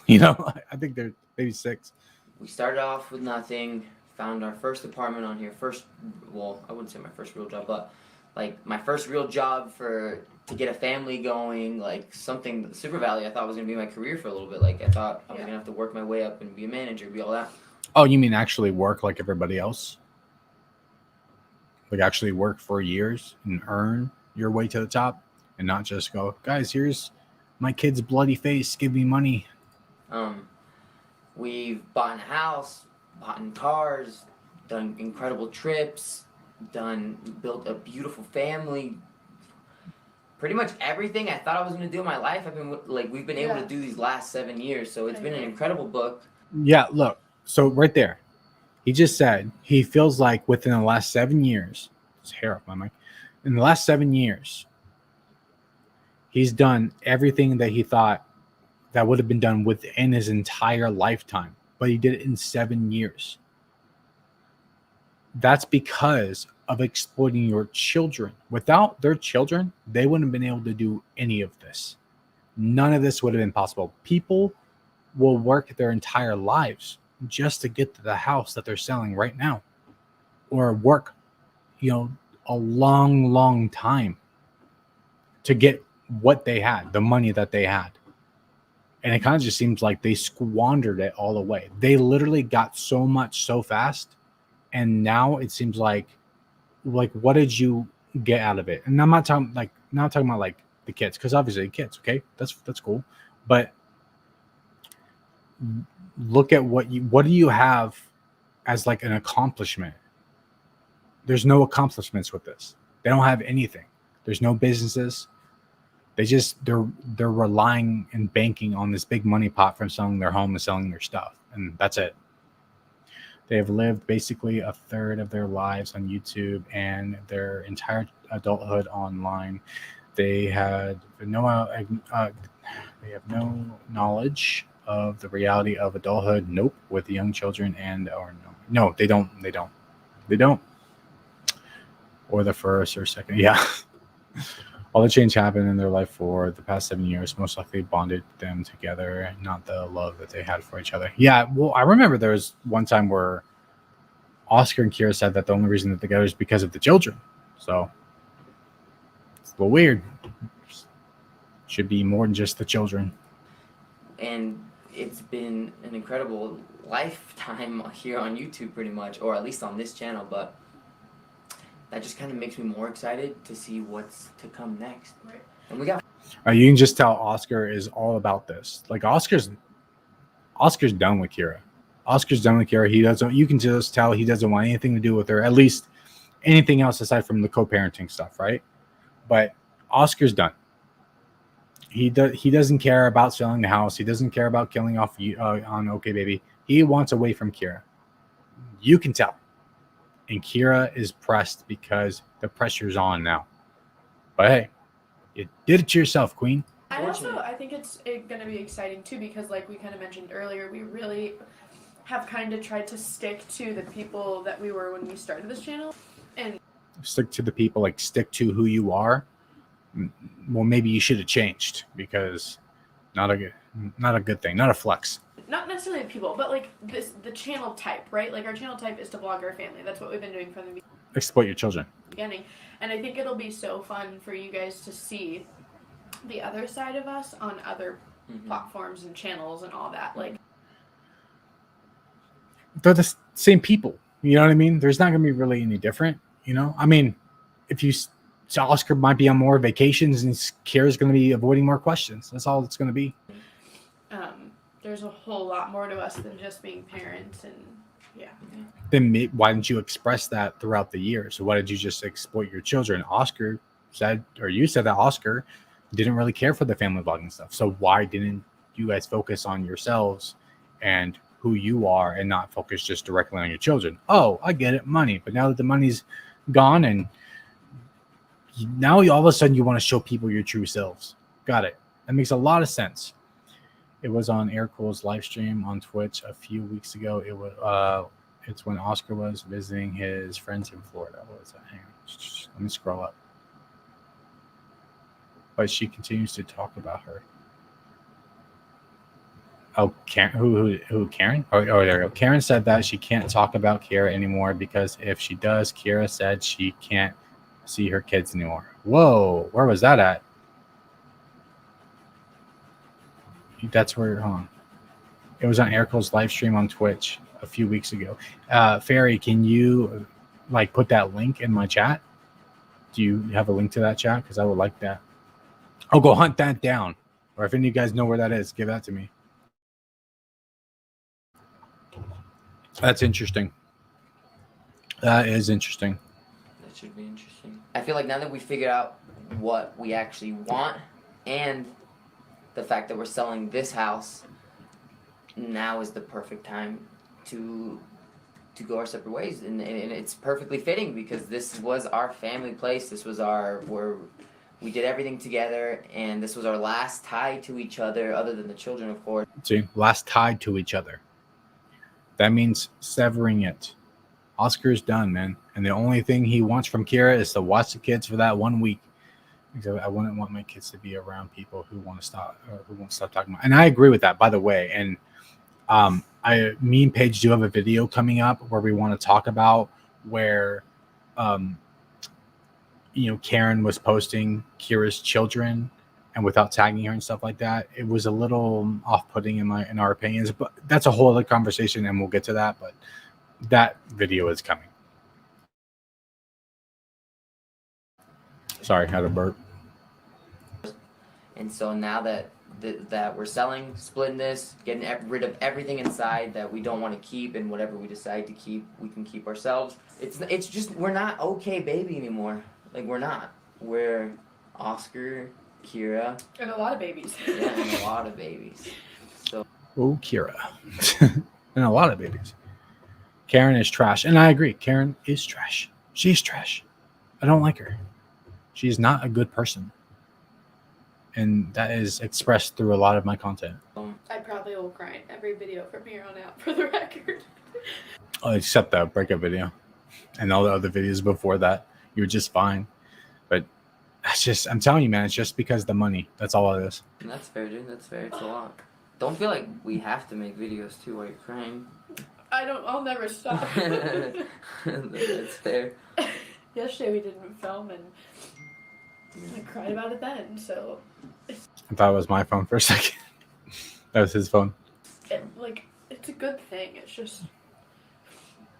I think they're maybe 6. We started off with nothing, found our first apartment on here. I wouldn't say my first real job, but like my first real job to get a family going, like something. Super Valley, I thought was going to be my career for a little bit. Like, I thought I was going to have to work my way up and be a manager, be all that. Oh, you mean actually work like everybody else? Like actually work for years and earn your way to the top and not just go, guys, here's my kid's bloody face, give me money. We've bought a house, bought in cars, done incredible trips, built a beautiful family, pretty much everything I thought I was gonna do in my life. We've been able to do these last 7 years, so it's been an incredible book. Yeah, look. So right there, he just said he feels like within the last 7 years, his hair off my mic. In the last 7 years, he's done everything that he thought that would have been done within his entire lifetime, but he did it in 7 years. That's because of exploiting your children. Without their children, they wouldn't have been able to do any of this. None of this would have been possible. People will work their entire lives just to get to the house that they're selling right now, or work, a long, long time to get what they had, the money that they had. And it kind of just seems like they squandered it all away. They literally got so much so fast. And now it seems like what did you get out of it? And I'm not talking about like the kids, because obviously the kids, okay, that's cool. But look at what do you have as like an accomplishment? There's no accomplishments with this. They don't have anything. There's no businesses. They're relying and banking on this big money pot from selling their home and selling their stuff, and that's it. They have lived basically a third of their lives on YouTube and their entire adulthood online. They have no knowledge of the reality of adulthood. Nope, with the young children no, they don't. Or the first or second, yeah. All the change happened in their life for the past 7 years most likely bonded them together, not the love that they had for each other. Yeah, well, I remember there was one time where Oscar and Kira said that the only reason they're together is because of the children. So it's a little weird. Should be more than just the children. And it's been an incredible lifetime here on YouTube, pretty much, or at least on this channel, but that just kind of makes me more excited to see what's to come next. Right. And we got. You can just tell Oscar is all about this. Like Oscar's done with Kira. Oscar's done with Kira. He doesn't. You can just tell he doesn't want anything to do with her. At least anything else aside from the co-parenting stuff, right? But Oscar's done. He doesn't care about selling the house. He doesn't care about killing off on OKbaby. He wants away from Kira. You can tell. And Kira is pressed because the pressure's on now. But hey, you did it to yourself, Queen. I think it's going to be exciting too, because like we kind of mentioned earlier, we really have kind of tried to stick to the people that we were when we started this channel. And stick to the people, like stick to who you are. Well, maybe you should have changed, because not a good thing, not a flex. Not necessarily the people, but like the channel type, right? Like our channel type is to vlog our family. That's what we've been doing from the Exploit your children. beginning. And I think it'll be so fun for you guys to see the other side of us on other platforms and channels and all that. Like they're the same people. You know what I mean? There's not going to be really any different. I mean, so Oscar might be on more vacations and Kira's going to be avoiding more questions. That's all it's going to be. There's a whole lot more to us than just being parents, and yeah. Then why didn't you express that throughout the years? So why did you just exploit your children? You said that Oscar didn't really care for the family vlogging stuff. So why didn't you guys focus on yourselves and who you are and not focus just directly on your children? Oh, I get it, money. But now that the money's gone and now all of a sudden you want to show people your true selves. Got it. That makes a lot of sense. It was on Air Cool's live stream on Twitch a few weeks ago. It's when Oscar was visiting his friends in Florida. What was that? Hang on. Let me scroll up. But she continues to talk about her. Oh, Karen, who Karen? Oh, there we go. Karen said that she can't talk about Kira anymore because if she does, Kira said she can't see her kids anymore. Whoa, where was that at? That's where, hold on. It was on Ericle's live stream on Twitch a few weeks ago. Fairy, can you put that link in my chat? Do you have a link to that chat? Because I would like that. I'll go hunt that down. Or if any of you guys know where that is, give that to me. That's interesting. That is interesting. That should be interesting. I feel like now that we figured out what we actually want and the fact that we're selling this house, now is the perfect time to go our separate ways, and it's perfectly fitting because this was our family place. This was where we did everything together, and this was our last tie to each other, other than the children, of course. See, last tied to each other. That means severing it. Oscar's done, man, and the only thing he wants from Kira is to watch the kids for that 1 week. Because I wouldn't want my kids to be around people who won't stop talking about. And I agree with that, by the way. And me and Paige do have a video coming up where we want to talk about where, Karen was posting Kira's children and without tagging her and stuff like that. It was a little off-putting in our opinions, but that's a whole other conversation, and we'll get to that. But that video is coming. Sorry, I had a burp. And so now that we're selling, splitting this, getting rid of everything inside that we don't want to keep, and whatever we decide to keep, we can keep ourselves. It's just, we're not OKbaby anymore. Like, we're not. We're Oscar, Kira. And a lot of babies. Yeah, and a lot of babies. So. Oh, Kira. And a lot of babies. Karen is trash. And I agree. Karen is trash. She's trash. I don't like her. She's not a good person. And that is expressed through a lot of my content. I probably will cry in every video from here on out, for the record. Except that breakup video. And all the other videos before that. You were just fine. But that's just, I'm telling you, man, it's just because of the money. That's all it is. And that's fair, dude. That's fair. It's a lot. Don't feel like we have to make videos, too, while you're crying. I'll never stop. That's fair. Yesterday we didn't film, and I cried about it then, so. I thought it was my phone for a second. That was his phone. It's a good thing. It's just.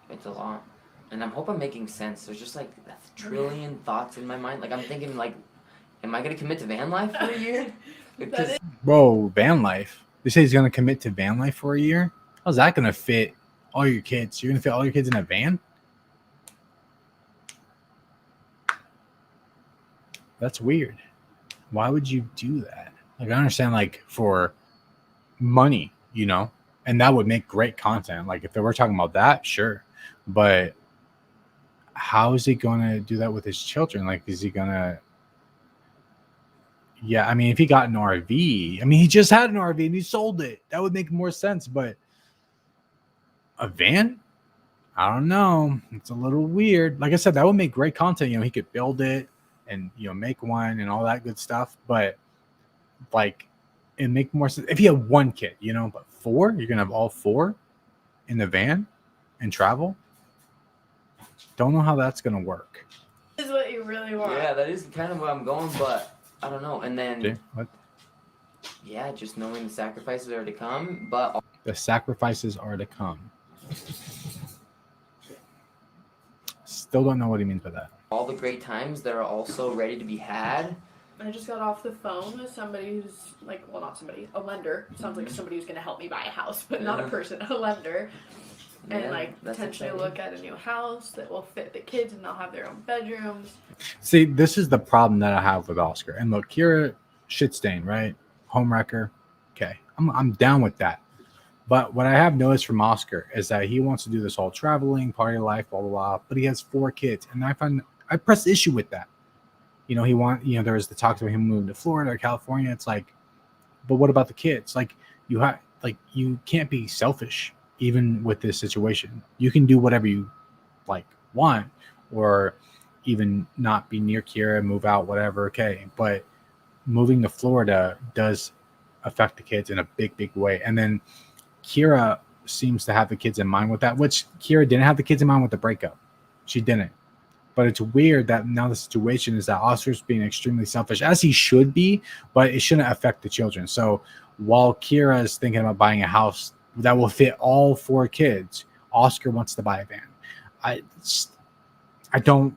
It's a lot. And I hope I'm making sense. There's just, like, a trillion thoughts in my mind. Like, I'm thinking, like, am I going to commit to van life for a year? Because Whoa, van life. They say he's going to commit to van life for a year? How's that going to fit all your kids? You're going to fit all your kids in a van? That's weird. Why would you do that? Like, I understand, like, for money, and that would make great content. Like, if they were talking about that, sure. But how is he going to do that with his children? Like, is he going to... Yeah, I mean, if he got an RV... I mean, he just had an RV and he sold it. That would make more sense. But a van? I don't know. It's a little weird. Like I said, that would make great content. He could build it and, make one and all that good stuff. But, like, it'd make more sense if he had one kid, but 4? You're going to have all 4 in the van and travel? Don't know how that's going to work. This is what you really want. yeah, that is kind of where I'm going, but I don't know. And then, What? yeah, just knowing the sacrifices are to come, but... The sacrifices are to come. Still don't know what he means by that. all the great times that are also ready to be had. I just got off the phone with somebody who's not somebody, a lender. Sounds like somebody who's going to help me buy a house, but not a person, a lender. And potentially exciting. Look at a new house that will fit the kids and they'll have their own bedrooms. See, this is the problem that I have with Oscar. And look, Kira, shit stain, right? Homewrecker. Okay. I'm down with that. But what I have noticed from Oscar is that he wants to do this whole traveling, party life, blah, blah, blah. But he has 4 kids. And I press issue with that. There was the talk about him moving to Florida or California. It's like, but what about the kids? You can't be selfish even with this situation. You can do whatever you want, or even not be near Kira, move out, whatever. Okay. But moving to Florida does affect the kids in a big, big way. And then Kira seems to have the kids in mind with that, which Kira didn't have the kids in mind with the breakup. She didn't. But it's weird that now the situation is that Oscar's being extremely selfish, as he should be, but it shouldn't affect the children. So while Kira is thinking about buying a house that will fit all 4 kids, Oscar wants to buy a van. I don't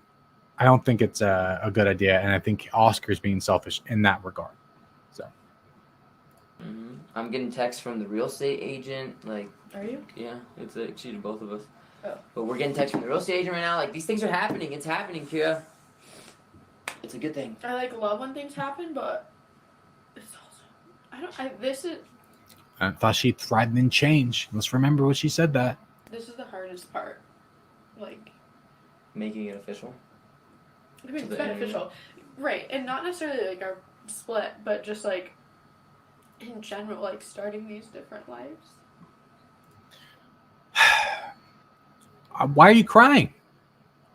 think it's a good idea, and I think Oscar's being selfish in that regard. So I'm getting texts from the real estate agent. Are you? Yeah, it's actually to both of us. Oh. But we're getting texts from the real estate agent right now. These things are happening. It's happening, Kira. It's a good thing. I like love when things happen, but it's also this is I thought she thrived in change. Let's remember what she said that. this is the hardest part. Like Making it official. I mean, To it's the beneficial, right? And not necessarily like our split, but just like in general, like starting these different lives. Why are you crying?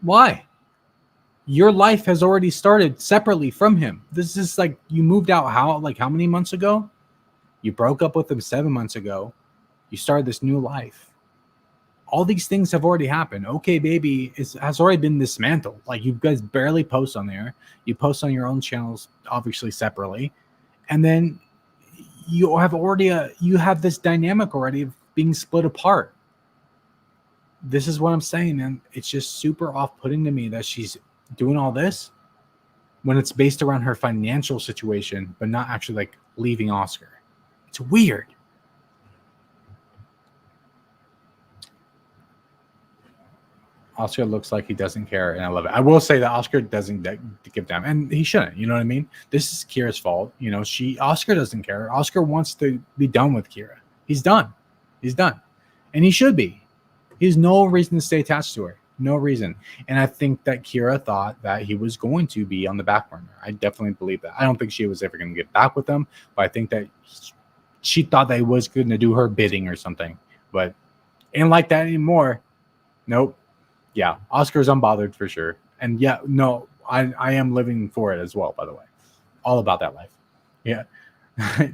Why? Your life has already started separately from him. This is like you moved out how many months ago? You broke up with him 7 months ago. You started this new life. All these things have already happened. OKbaby has already been dismantled. Like you guys barely post on there. You post on your own channels, obviously separately, and then you have this dynamic already of being split apart. This is what I'm saying, and it's just super off-putting to me that she's doing all this when it's based around her financial situation, but not actually like leaving Oscar. It's weird. Oscar looks like he doesn't care, and I love it. I will say that Oscar doesn't give them, and he shouldn't. You know what I mean? This is Kira's fault. You know, Oscar doesn't care. Oscar wants to be done with Kira. He's done. He's done, and he should be. He has no reason to stay attached to her. No reason. And I think that Kira thought that he was going to be on the back burner. I definitely believe that. I don't think she was ever going to get back with him, but I think that she thought that he was going to do her bidding or something. But ain't like that anymore. Nope. Yeah, Oscar's unbothered for sure. And yeah, no, I am living for it as well, by the way. All about that life. Yeah.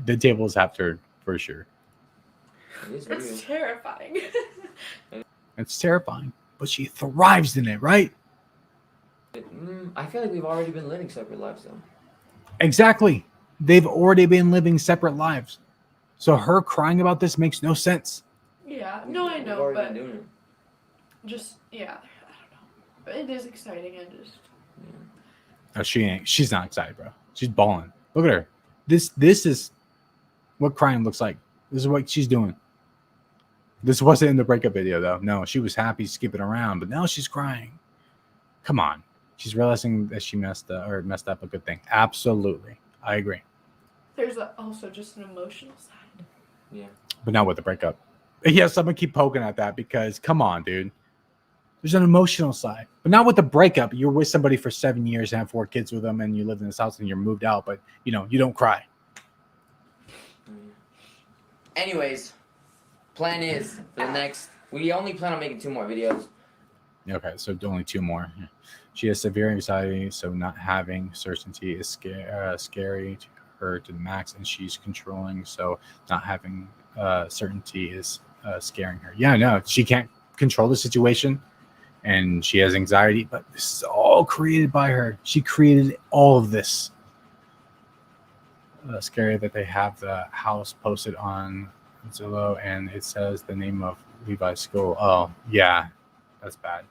The tables have turned for sure. It's terrifying. It's terrifying, but she thrives in it, right? I feel like we've already been living separate lives, though. Exactly. They've already been living separate lives. So her crying about this makes no sense. Yeah, no, I We've know, already but been doing it. just, yeah, I don't know. But it is exciting, and just... No, she ain't. She's not excited, bro. She's balling. Look at her. This is what crying looks like. This is what she's doing. This wasn't in the breakup video, though. No, she was happy skipping around, but now she's crying. Come on. She's realizing that she messed up a good thing. Absolutely. I agree. There's also just an emotional side. Yeah. But not with the breakup. Yes, I'm going to keep poking at that because, come on, dude. There's an emotional side. But not with the breakup. You're with somebody for 7 years and have 4 kids with them and you live in this house and you're moved out, but, you don't cry. Anyways, plan is for the next... We only plan on making 2 more videos. Okay, so only 2 more. She has severe anxiety, so not having certainty is scary to her to the max, and she's controlling, so not having certainty is scaring her. Yeah, no, she can't control the situation, and she has anxiety, but this is all created by her. She created all of this. Scary that they have the house posted on Zillow, and it says the name of Levi's school. Oh, yeah, that's bad.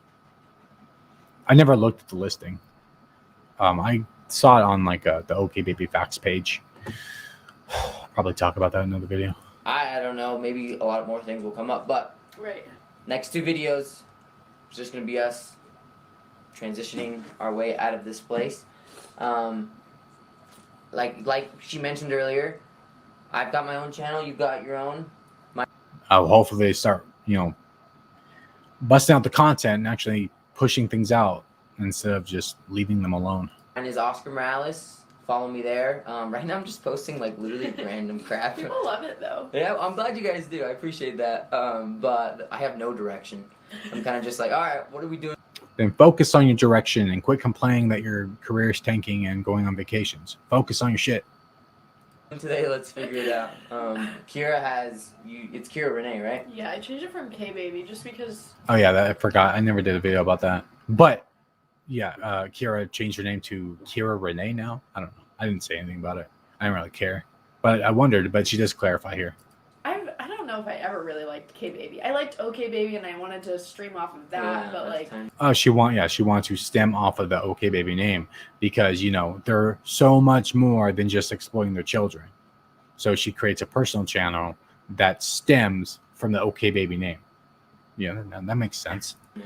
I never looked at the listing. I saw it on like the OKbaby facts page. Probably talk about that in another video. I don't know. Maybe a lot more things will come up, but Right. next 2 videos is just gonna be us transitioning our way out of this place. Like she mentioned earlier, I've got my own channel. You've got your own. Hopefully they start, busting out the content and actually pushing things out instead of just leaving them alone. Mine is Oscar Morales. Follow me there. Right now I'm just posting like literally random crap. People love it, though. Yeah, I'm glad you guys do. I appreciate that. But I have no direction. I'm kind of just like, all right, what are we doing? Then focus on your direction and quit complaining that your career is tanking and going on vacations. Focus on your shit. Today, let's figure it out. Kira it's Kira Renee, right? Yeah, I changed it from K-Baby just because... Oh yeah, I forgot. I never did a video about that. But yeah, Kira changed her name to Kira Renee now. I don't know. I didn't say anything about it. I didn't really care. But I wondered, but she does clarify here. I don't know if I ever really liked K-Baby. I liked OKbaby and I wanted to stream off of that, Yeah, but like... She wanted to stem off of the OKbaby name because, they're so much more than just exploiting their children. So she creates a personal channel that stems from the OKbaby name. Yeah, that makes sense. Yeah.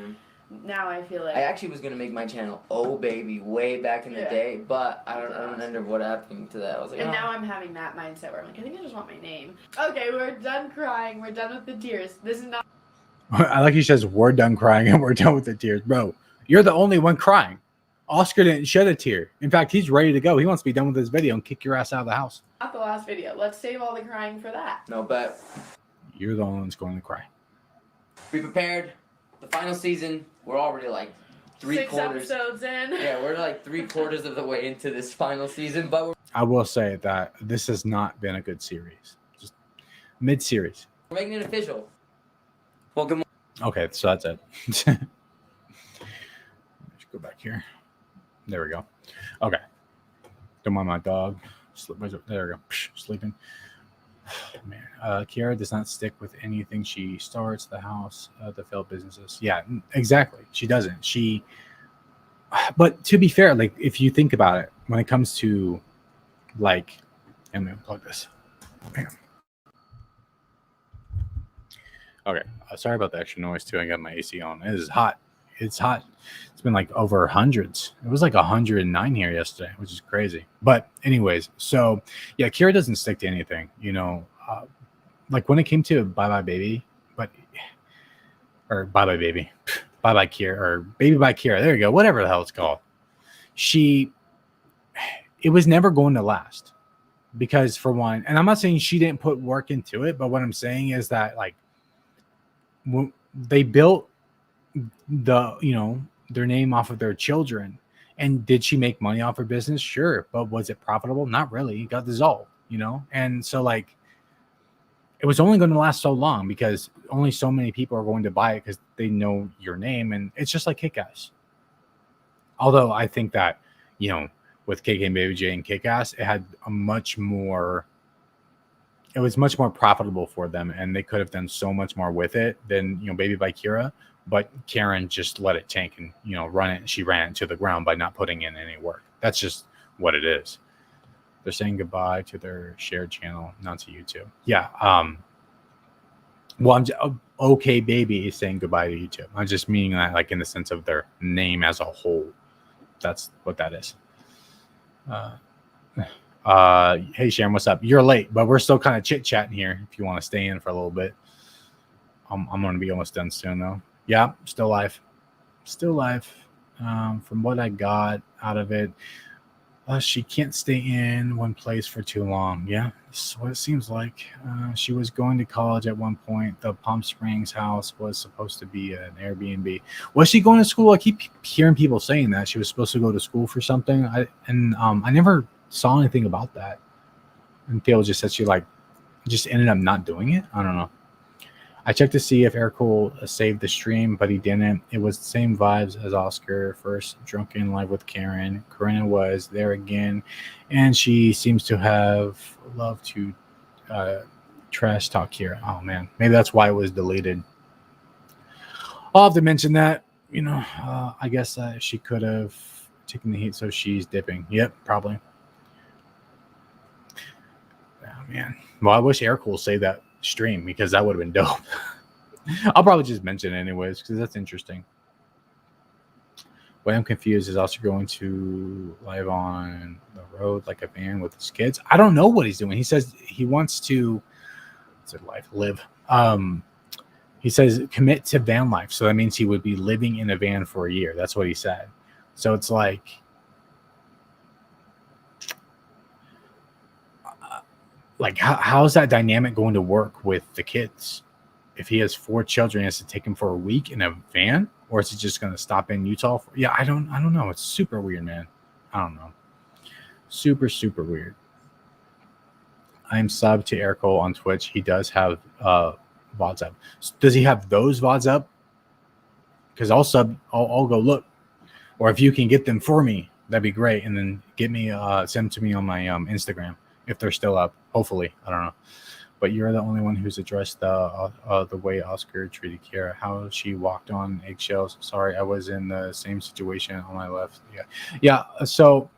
now I feel like I actually was gonna make my channel OKbaby way back in the day, but I don't remember what happened to that. I was like, and now I'm having that mindset where I'm like, I think I just want my name. Okay, we're done crying. We're done with the tears. This is not. I like he says, we're done crying and we're done with the tears. Bro, you're the only one crying. Oscar didn't shed a tear. In fact, he's ready to go. He wants to be done with this video and kick your ass out of the house. Not the last video. Let's save all the crying for that. no, but You're the only one's going to cry. be prepared. The final season, we're already like 6 3/4. episodes in. Yeah, we're like 3/4 of the way into this final season, but I will say that this has not been a good series. Just mid-series. we're making it official. Well, good morning. Okay, so that's it. Let's go back here. There we go. Okay. Don't mind my dog. There we go. Sleeping. Man, Kiara does not stick with anything she starts. The house, the failed businesses. Yeah, exactly. She doesn't. But to be fair, like if you think about it, when it comes to like, I'm gonna plug this. Bam. Okay, sorry about the extra noise too. I got my AC on. It is hot. It's hot. It's been like over hundreds. It was like 109 here yesterday, which is crazy. But anyways, so yeah, Kira doesn't stick to anything. You know, like when it came to Bye Bye Baby, Bye Bye Baby, Bye Bye Kira, or Baby by Kira. There you go. Whatever the hell it's called. It was never going to last because for one, and I'm not saying she didn't put work into it, but what I'm saying is that like they built their name off of their children. And did she make money off her business? Sure. But was it profitable? Not really. It got dissolved, And so like it was only going to last so long because only so many people are going to buy it because they know your name. And it's just like Kick-Ass. Although I think that, with KK and Baby J and Kick-Ass, it was much more profitable for them, and they could have done so much more with it than Baby by Kira. But Karen just let it tank and run it. She ran it to the ground by not putting in any work. That's just what it is. They're saying goodbye to their shared channel, not to YouTube. Yeah. Well, OKbaby is saying goodbye to YouTube. I'm just meaning that like in the sense of their name as a whole. That's what that is. Hey Sharon, what's up? You're late, but we're still kind of chit-chatting here if you want to stay in for a little bit. I'm going to be almost done soon though. Yeah, still live. From what I got out of it, she can't stay in one place for too long. Yeah, this is what it seems like. She was going to college at one point. The Palm Springs house was supposed to be an Airbnb. Was she going to school? I keep hearing people saying that she was supposed to go to school for something. I never saw anything about that. And Theo just said she just ended up not doing it. I don't know. I checked to see if Aircool saved the stream, but he didn't. It was the same vibes as Oscar first drunken live with Karen. Corinna was there again, and she seems to have loved to trash talk here. Oh man, maybe that's why it was deleted. I'll have to mention that. I guess she could have taken the heat, so she's dipping. Yep, probably. Oh man. Well, I wish Aircool saved that stream because that would have been dope. I'll probably just mention it anyways because that's interesting. What I'm confused is also going to live on the road like a van with his kids. I don't know what he's doing. He says he wants to live. He says commit to van life. So that means he would be living in a van for a year. That's what he said. So it's like how's that dynamic going to work with the kids? If he has 4 children, he has to take them for a week in a van, or is he just going to stop in Utah? I don't know. It's super weird, man. I don't know. Super, super weird. I'm subbed to Aircool on Twitch. He does have VODs up. Does he have those VODs up? Because I'll go look. Or if you can get them for me, that'd be great. And then send them to me on my Instagram. If they're still up, hopefully, I don't know. But you're the only one who's addressed the way Oscar treated Kiara, how she walked on eggshells. Sorry, I was in the same situation on my left. Yeah. So,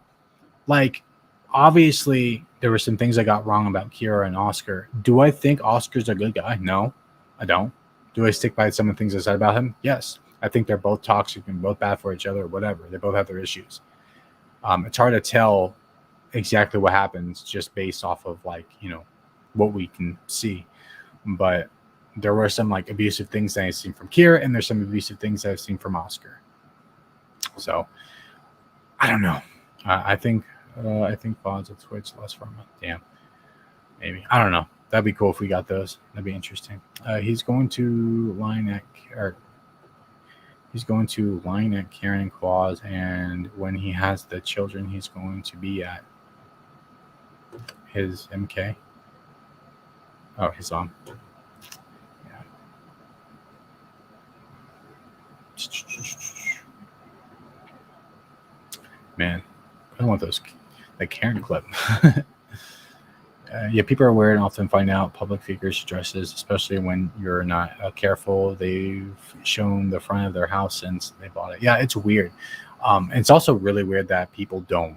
obviously, there were some things I got wrong about Kiara and Oscar. Do I think Oscar's a good guy? No, I don't. Do I stick by some of the things I said about him? Yes. I think they're both toxic and both bad for each other, or whatever. They both have their issues. It's hard to tell exactly what happens just based off of like, what we can see. But there were some like abusive things that I've seen from Kira, and there's some abusive things that I've seen from Oscar. So I don't know. I think Pods at Twitch less from it. Damn. Maybe. I don't know. That'd be cool if we got those. That'd be interesting. He's going to line at Karen and Claus, and when he has the children, he's going to be at his MK. Oh, his Yeah. Man, I don't want that Karen clip. Yeah, people are aware and often find out public figures' addresses, especially when you're not careful. They've shown the front of their house since they bought it. Yeah, it's weird. It's also really weird that people don't,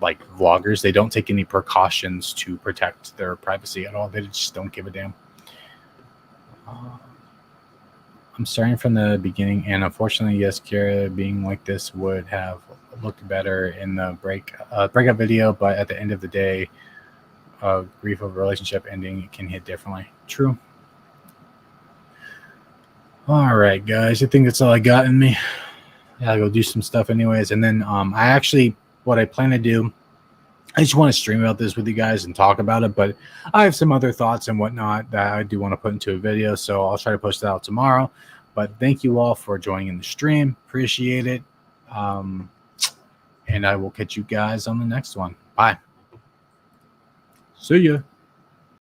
like vloggers, they don't take any precautions to protect their privacy at all. They just don't give a damn. I'm starting from the beginning, and unfortunately, yes, Kira being like this would have looked better in the breakup video, but at the end of the day, grief of a relationship ending can hit differently. True. All right, guys, I think that's all I got in me. Yeah, I'll go do some stuff anyways, and then what I plan to do, I just want to stream about this with you guys and talk about it, but I have some other thoughts and whatnot that I do want to put into a video, so I'll try to push that out tomorrow. But thank you all for joining in the stream. Appreciate it. And I will catch you guys on the next one. Bye. See ya.